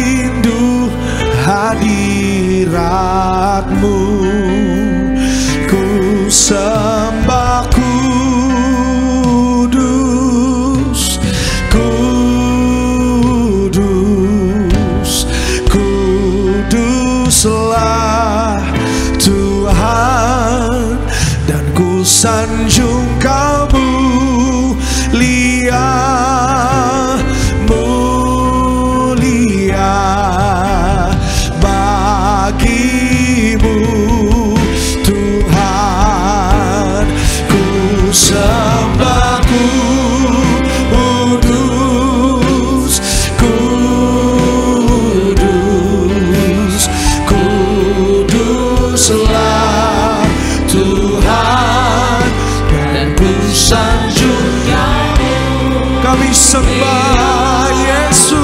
Speaker 4: sembah Yesus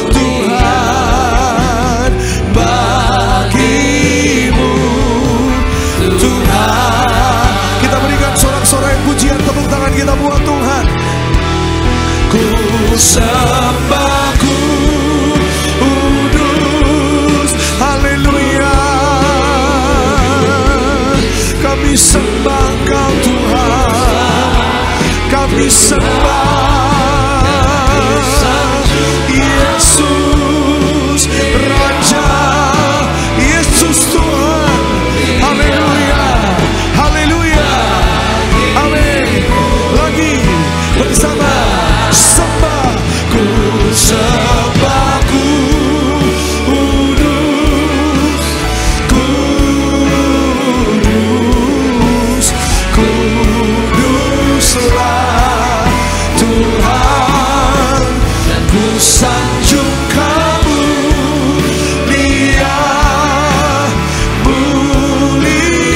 Speaker 4: Tuhan, bagimu Tuhan. Kita berikan sorak-sorai pujian, tepuk tangan kita buat Tuhan. Ku sembah, ku kudus, haleluya. Kami sembah Engkau Tuhan, kami sembah Yesus Raja, Yesus Tuhan, haleluya, haleluya, amin. Lagi bersama, sembah, ku sembah, ku kudus, kudus, kuduslah Tuhan. Ku sanjung Kamu, mulia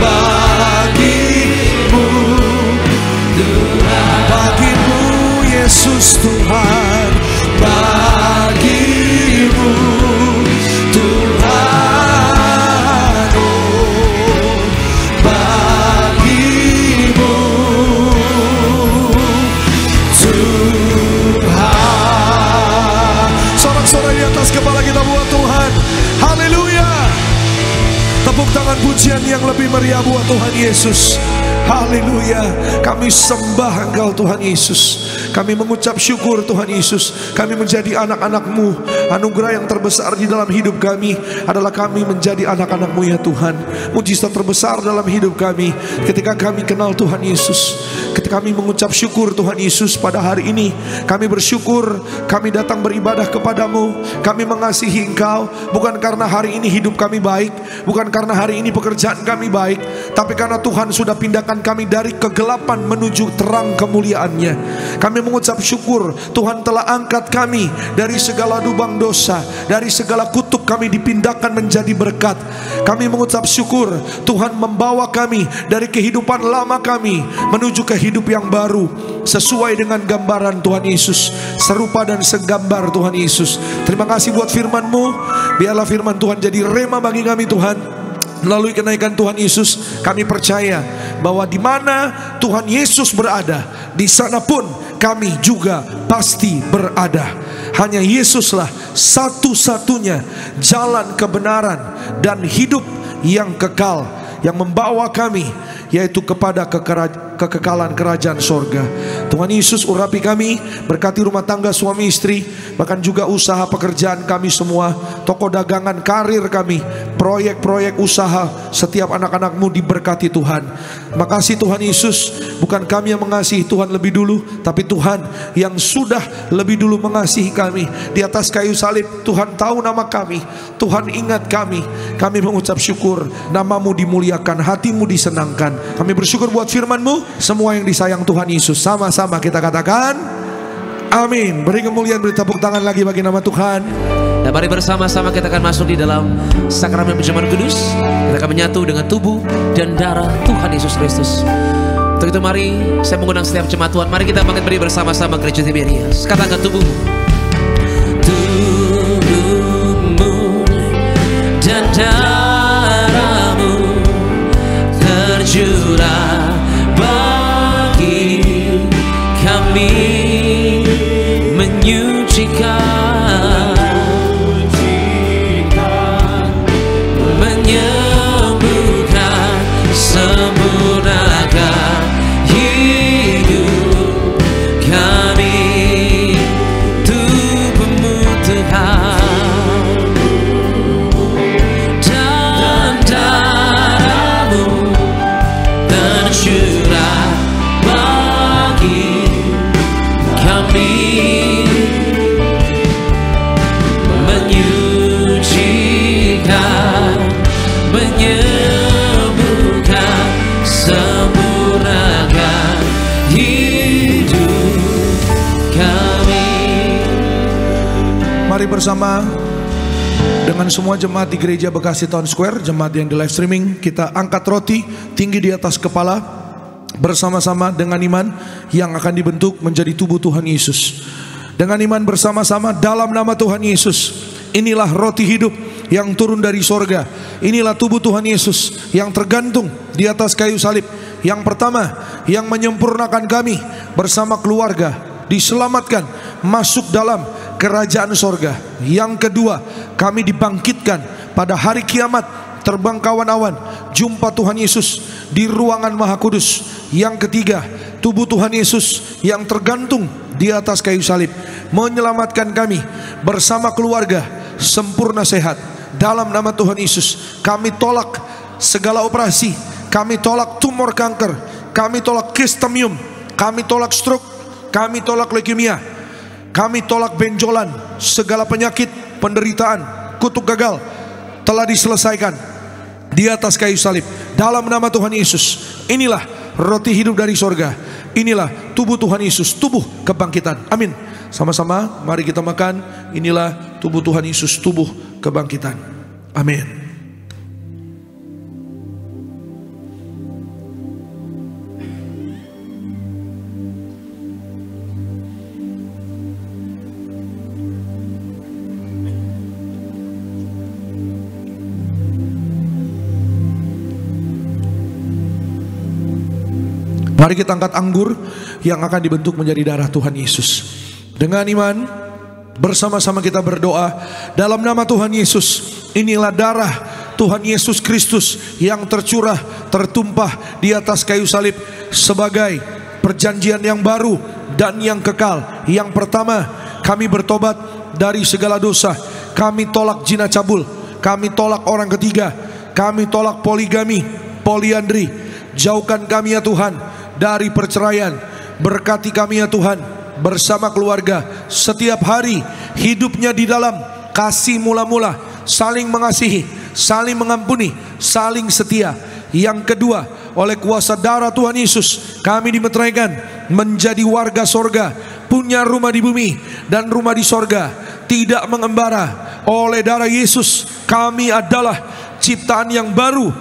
Speaker 4: bagimu Tuhan, bagimu Yesus Tuhan, bagimu Tuhan, oh, bagimu Tuhan. Sorak-sorai di atas kepala kita buat Tuhan, haleluya. Tepuk tangan pujian yang lebih meriah buat Tuhan Yesus. Haleluya. Kami sembah Engkau Tuhan Yesus. Kami mengucap syukur Tuhan Yesus. Kami menjadi anak-anak-Mu. Anugerah yang terbesar di dalam hidup kami adalah kami menjadi anak-anak-Mu ya Tuhan. Mujizat terbesar dalam hidup kami ketika kami kenal Tuhan Yesus. Ketika kami mengucap syukur Tuhan Yesus pada hari ini, kami bersyukur kami datang beribadah kepadamu. Kami mengasihi Engkau bukan karena hari ini hidup kami baik, bukan karena hari ini pekerjaan kami baik, tapi karena Tuhan sudah pindahkan kami dari kegelapan menuju terang kemuliaan-Nya. Kami mengucap syukur Tuhan telah angkat kami dari segala lubang dosa, dari segala kutuk kami dipindahkan menjadi berkat. Kami mengucap syukur Tuhan membawa kami dari kehidupan lama kami menuju ke hidup yang baru sesuai dengan gambaran Tuhan Yesus, serupa dan segambar Tuhan Yesus. Terima kasih buat firman-Mu. Biarlah firman Tuhan jadi rema bagi kami Tuhan. Melalui kenaikan Tuhan Yesus, kami percaya bahwa di mana Tuhan Yesus berada, di sana pun kami juga pasti berada. Hanya Yesuslah satu-satunya jalan kebenaran dan hidup yang kekal, yang membawa kami yaitu kepada kekekalan kerajaan sorga. Tuhan Yesus urapi kami, berkati rumah tangga suami istri, bahkan juga usaha pekerjaan kami semua, toko dagangan, karir kami, proyek-proyek usaha, setiap anak-anak-Mu diberkati Tuhan. Makasih Tuhan Yesus, bukan kami yang mengasihi Tuhan lebih dulu, tapi Tuhan yang sudah lebih dulu mengasihi kami. Di atas kayu salib Tuhan tahu nama kami, Tuhan ingat kami. Kami mengucap syukur, nama-Mu dimuliakan, hati-Mu disenangkan. Kami bersyukur buat firman-Mu. Semua yang disayang Tuhan Yesus, sama-sama kita katakan amin. Beri kemuliaan, beri tepuk tangan lagi bagi nama Tuhan.
Speaker 1: Dan mari bersama-sama kita akan masuk di dalam sakramen perjamuan kudus. Kita akan menyatu dengan tubuh dan darah Tuhan Yesus Kristus. Untuk itu mari saya mengundang setiap jemaat Tuhan, mari kita bangkit beri bersama-sama Gereja Tiberias. Katakan tubuhmu, tubuhmu dan darahmu tercurah bagi kami, menyucikan, menyembuhkan, sempurnakan hidup kami. Tubuhmu Tuhan dan darahmu tercurah bagi kami, menyucikan, menyembuhkan, sempurnakan hidup kami.
Speaker 4: Mari bersama dengan semua jemaat di Gereja Bekasi Town Square, jemaat yang di live streaming, kita angkat roti tinggi di atas kepala. bersama-sama dengan iman yang akan dibentuk menjadi tubuh Tuhan Yesus. Dengan iman bersama-sama dalam nama Tuhan Yesus. Inilah roti hidup yang turun dari sorga. Inilah tubuh Tuhan Yesus yang tergantung di atas kayu salib. Yang pertama, yang menyempurnakan kami bersama keluarga diselamatkan masuk dalam kerajaan sorga. Yang kedua, kami dibangkitkan pada hari kiamat, terbang kawan-awan, jumpa Tuhan Yesus di ruangan Maha Kudus. Yang ketiga, tubuh Tuhan Yesus yang tergantung di atas kayu salib menyelamatkan kami bersama keluarga sempurna sehat. Dalam nama Tuhan Yesus, kami tolak segala operasi, kami tolak tumor kanker, kami tolak kistamium, kami tolak stroke, kami tolak leukemia, kami tolak benjolan. Segala penyakit, penderitaan, kutuk gagal telah diselesaikan di atas kayu salib. Dalam nama Tuhan Yesus, inilah roti hidup dari sorga. Inilah tubuh Tuhan Yesus, tubuh kebangkitan. Amin. Sama-sama mari kita makan. Inilah tubuh Tuhan Yesus, tubuh kebangkitan. Amin. Mari kita angkat anggur yang akan dibentuk menjadi darah Tuhan Yesus. Dengan iman bersama-sama kita berdoa dalam nama Tuhan Yesus. Inilah darah Tuhan Yesus Kristus yang tercurah, tertumpah di atas kayu salib sebagai perjanjian yang baru dan yang kekal. Yang pertama, kami bertobat dari segala dosa. Kami tolak zina cabul, kami tolak orang ketiga, kami tolak poligami, poliandri. Jauhkan kami ya Tuhan dari perceraian. Berkati kami ya Tuhan bersama keluarga setiap hari hidupnya di dalam kasih mula-mula, saling mengasihi, saling mengampuni, saling setia. Yang kedua, oleh kuasa darah Tuhan Yesus kami dimeteraikan menjadi warga sorga, punya rumah di bumi dan rumah di sorga, tidak mengembara. Oleh darah Yesus kami adalah ciptaan yang baru,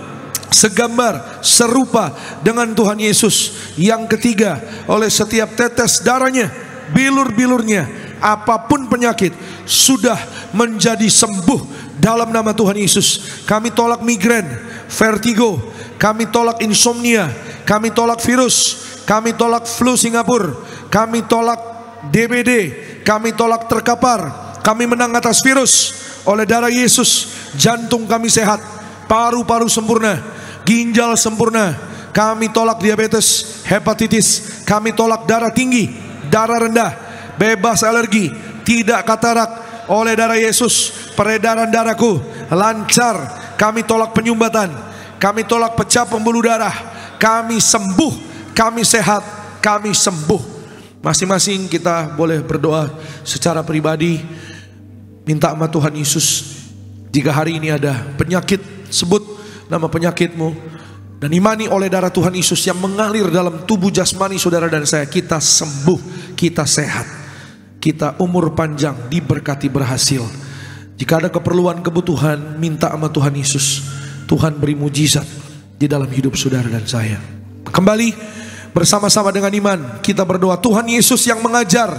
Speaker 4: segambar, serupa dengan Tuhan Yesus. Yang ketiga, oleh setiap tetes darahnya, bilur-bilurnya, apapun penyakit sudah menjadi sembuh dalam nama Tuhan Yesus. Kami tolak migrain, vertigo, kami tolak insomnia, kami tolak virus, kami tolak flu Singapura, kami tolak DBD, kami tolak terkapar. Kami menang atas virus oleh darah Yesus. Jantung kami sehat, paru-paru sempurna, ginjal sempurna. Kami tolak diabetes, hepatitis. Kami tolak darah tinggi, darah rendah, bebas alergi, tidak katarak. Oleh darah Yesus, peredaran darahku lancar. Kami tolak penyumbatan, kami tolak pecah pembuluh darah. Kami sembuh, kami sehat, kami sembuh. Masing-masing kita boleh berdoa secara pribadi. Minta sama Tuhan Yesus, jika hari ini ada penyakit, sebut nama penyakitmu dan imani oleh darah Tuhan Yesus yang mengalir dalam tubuh jasmani saudara dan saya. Kita sembuh, kita sehat, kita umur panjang, diberkati, berhasil. Jika ada keperluan, kebutuhan, minta sama Tuhan Yesus. Tuhan beri mujizat di dalam hidup saudara dan saya. Kembali bersama-sama dengan iman kita berdoa. Tuhan Yesus yang mengajar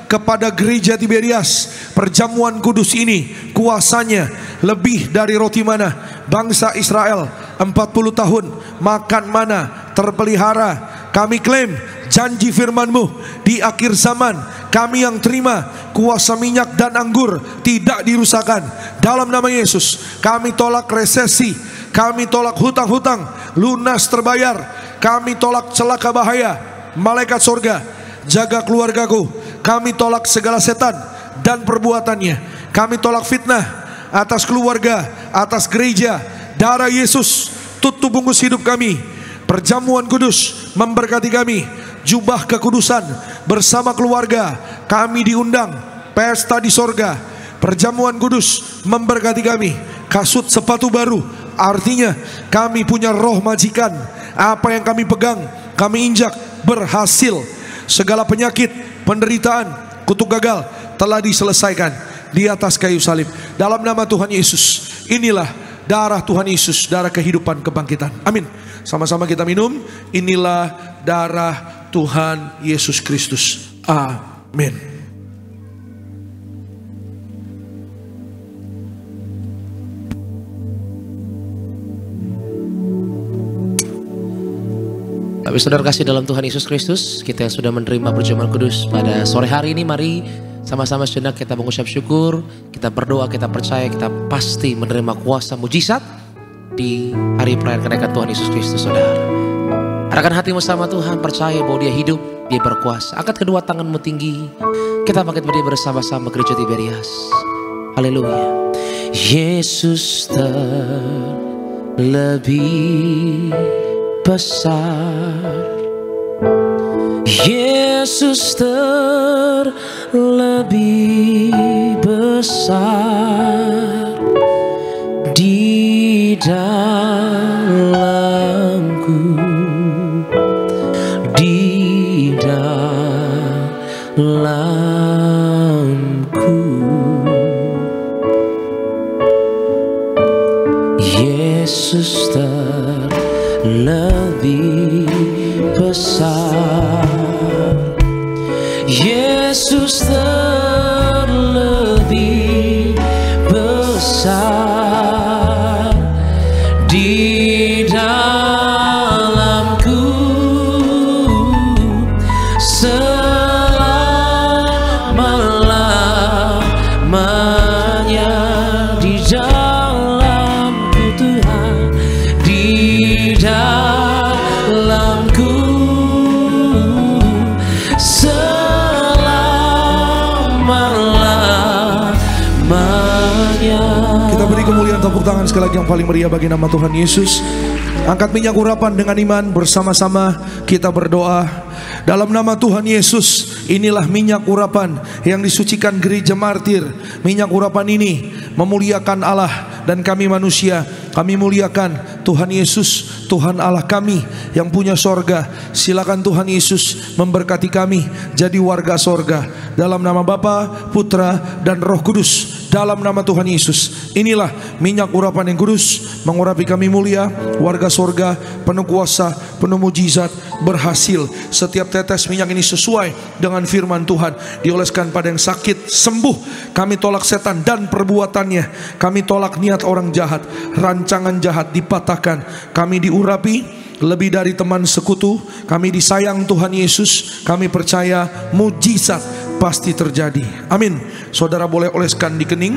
Speaker 4: kepada gereja Tiberias, perjamuan kudus ini kuasanya lebih dari roti mana. Bangsa Israel 40 tahun makan mana, terpelihara. Kami klaim janji firman-Mu di akhir zaman. Kami yang terima kuasa minyak dan anggur tidak dirusakkan. Dalam nama Yesus kami tolak resesi, kami tolak hutang-hutang lunas terbayar. Kami tolak celaka bahaya. Malaikat sorga jaga keluargaku. Kami tolak segala setan dan perbuatannya. Kami tolak fitnah atas keluarga, atas gereja. Darah Yesus tutup bungkus hidup kami. Perjamuan kudus memberkati kami. Jubah kekudusan bersama keluarga kami diundang. Pesta di sorga. Perjamuan kudus memberkati kami. Kasut sepatu baru, artinya kami punya roh majikan. Apa yang kami pegang, kami injak, berhasil. Segala penyakit, penderitaan, kutuk gagal telah diselesaikan di atas kayu salib. Dalam nama Tuhan Yesus, inilah darah Tuhan Yesus, darah kehidupan kebangkitan. Amin. Sama-sama kita minum. Inilah darah Tuhan Yesus Kristus. Amin.
Speaker 1: Tapi saudara kasih dalam Tuhan Yesus Kristus, kita yang sudah menerima perjamuan kudus pada sore hari ini, mari sama-sama sejenak kita mengucap syukur, kita berdoa, kita percaya, kita pasti menerima kuasa mujizat di hari perayaan kenaikan Tuhan Yesus Kristus, saudara. Arahkan hatimu sama Tuhan, percaya bahwa Dia hidup, Dia berkuasa. Angkat kedua tanganmu tinggi, kita bangkit berdiri bersama-sama Gereja Tiberias. Haleluya. Yesus terlebih besar, Yesus terlebih besar di dalamku, di dalamku. Yesus lebih besar, Yesus terlebih besar di dalamku, selama-lamanya di dalamku Tuhan, di dalamku selama-lamanya.
Speaker 4: Kita beri kemuliaan, tepuk tangan sekali lagi yang paling meriah bagi nama Tuhan Yesus. Angkat minyak urapan dengan iman, bersama-sama kita berdoa. Dalam nama Tuhan Yesus, inilah minyak urapan yang disucikan gereja martir. Minyak urapan ini memuliakan Allah dan kami manusia. Kami muliakan Tuhan Yesus, Tuhan Allah kami yang punya sorga. Silakan Tuhan Yesus memberkati kami jadi warga sorga. Dalam nama Bapa, Putra, dan Roh Kudus. Dalam nama Tuhan Yesus, inilah minyak urapan yang kudus mengurapi kami mulia, warga sorga, penuh kuasa, penuh mujizat, berhasil. Setiap tetes minyak ini sesuai dengan firman Tuhan, dioleskan pada yang sakit, sembuh. Kami tolak setan dan perbuatannya. Kami tolak niat orang jahat, rancangan jahat dipatahkan. Kami diurapi lebih dari teman sekutu. Kami disayang Tuhan Yesus. Kami percaya mujizat pasti terjadi. Amin. Saudara boleh oleskan di kening,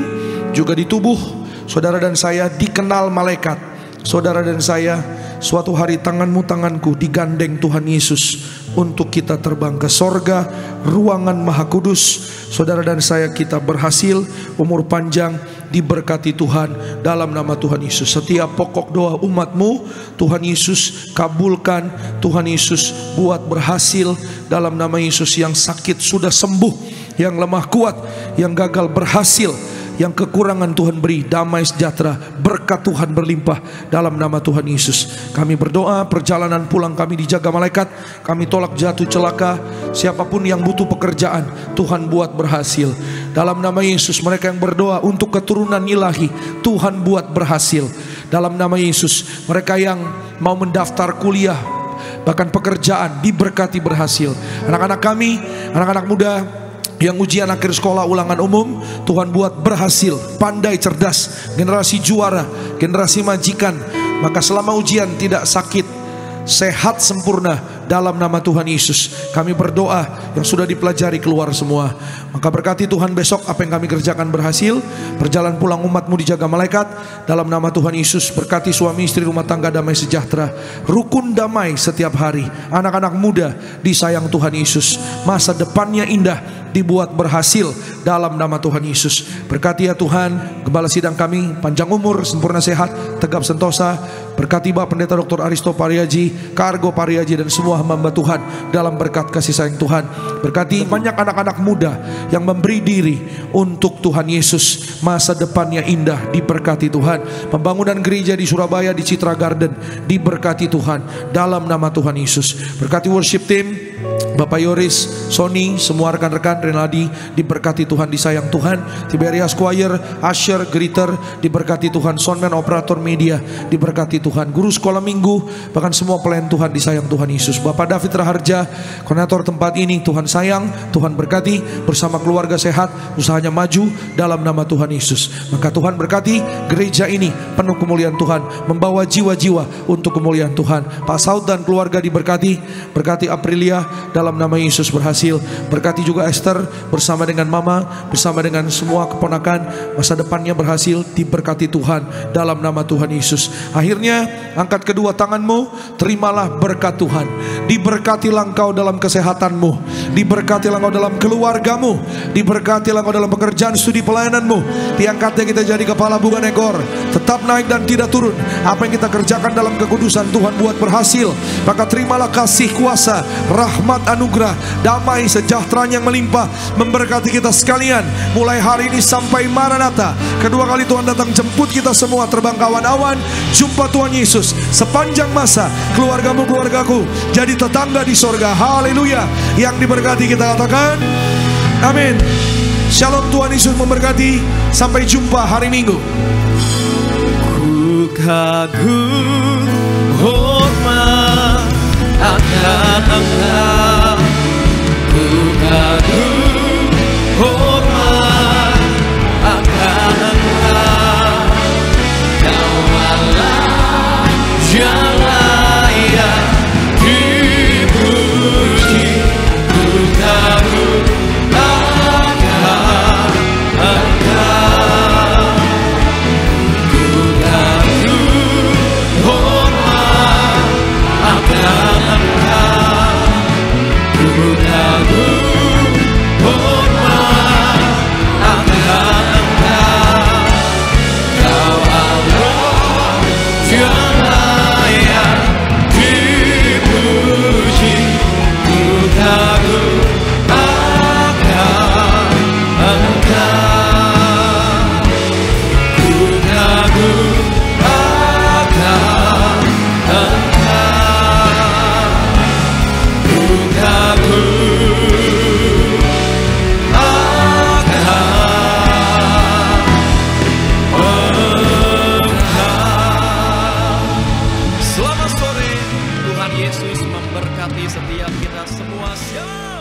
Speaker 4: juga di tubuh. Saudara dan saya dikenal malaikat. Saudara dan saya, suatu hari tanganmu tanganku digandeng Tuhan Yesus untuk kita terbang ke sorga, ruangan maha kudus. Saudara dan saya kita berhasil, umur panjang, diberkati Tuhan dalam nama Tuhan Yesus. Setiap pokok doa umatmu Tuhan Yesus kabulkan. Tuhan Yesus buat berhasil dalam nama Yesus. Yang sakit sudah sembuh, yang lemah kuat, yang gagal berhasil, yang kekurangan Tuhan beri damai sejahtera, berkat Tuhan berlimpah dalam nama Tuhan Yesus. Kami berdoa perjalanan pulang kami dijaga malaikat. Kami tolak jatuh celaka. Siapapun yang butuh pekerjaan, Tuhan buat berhasil dalam nama Yesus. Mereka yang berdoa untuk keturunan ilahi, Tuhan buat berhasil dalam nama Yesus. Mereka yang mau mendaftar kuliah, bahkan pekerjaan, diberkati berhasil. Anak-anak kami, anak-anak muda yang ujian akhir sekolah ulangan umum, Tuhan buat berhasil, pandai, cerdas, generasi juara, generasi majikan. Maka selama ujian tidak sakit, sehat sempurna dalam nama Tuhan Yesus. Kami berdoa yang sudah dipelajari keluar semua. Maka berkati Tuhan besok apa yang kami kerjakan berhasil. Perjalanan pulang umatmu dijaga malaikat dalam nama Tuhan Yesus. Berkati suami istri rumah tangga damai sejahtera, rukun damai setiap hari. Anak-anak muda disayang Tuhan Yesus, masa depannya indah, dibuat berhasil dalam nama Tuhan Yesus. Berkati ya Tuhan gembala sidang kami, panjang umur, sempurna sehat, tegap sentosa. Berkati Bapak Pendeta Dr. Aristo Pariaji, Kargo Pariaji, dan semua hamba Tuhan dalam berkat kasih sayang Tuhan. Berkati banyak anak-anak muda yang memberi diri untuk Tuhan Yesus, masa depannya indah, diberkati Tuhan. Pembangunan gereja di Surabaya, di Citra Garden, diberkati Tuhan dalam nama Tuhan Yesus. Berkati worship team, Bapak Yoris, Sony, semua rekan-rekan, Renaldi, diberkati Tuhan, disayang Tuhan. Tiberias Choir, Asher, Greeter, diberkati Tuhan. Soundman, operator media, diberkati Tuhan. Guru sekolah minggu, bahkan semua pelayan Tuhan, disayang Tuhan Yesus. Bapak David Raharja, koordinator tempat ini, Tuhan sayang, Tuhan berkati, bersama keluarga sehat, usahanya maju dalam nama Tuhan Yesus. Maka Tuhan berkati gereja ini penuh kemuliaan Tuhan, membawa jiwa-jiwa untuk kemuliaan Tuhan. Pak Saud dan keluarga diberkati, berkati Aprilia dalam nama Yesus berhasil. Berkati juga Esther bersama dengan Mama, bersama dengan semua keponakan, masa depannya berhasil, diberkati Tuhan dalam nama Tuhan Yesus. Akhirnya angkat kedua tanganmu, terimalah berkat Tuhan. Diberkatilah engkau dalam kesehatanmu, diberkatilah engkau dalam keluargamu, diberkatilah engkau dalam pekerjaan studi pelayananmu. Diangkatnya kita jadi kepala bukan ekor, tetap naik dan tidak turun. Apa yang kita kerjakan dalam kekudusan Tuhan buat berhasil. Maka terimalah kasih, kuasa, rahmat, anugerah, damai, sejahtera yang melimpah memberkati kita sekalian mulai hari ini sampai Maranatha. Kedua kali Tuhan datang jemput kita semua terbang kawan awan. Jumpa Tuhan Yesus sepanjang masa. Keluargamu, keluargaku jadi tetangga di sorga. Haleluya. Yang diberkati kita katakan amin. Shalom, Tuhan Yesus memberkati. Sampai jumpa hari Minggu.
Speaker 2: Ku kagum hormat akan Engkau, ku kagum hormat akan Engkau. Kau Allah yang layak dipuji, ku kagum akan Engkau, ku kagum hormat akan Engkau, ku kagum hormat akan Engkau. Kau Allah yang layak dipuji, ku kagum akan Engkau, ku kagum akan Engkau, ku kagum akan Engkau. Selamat sore, Tuhan Yesus memberkati setiap kita semua. Shalom.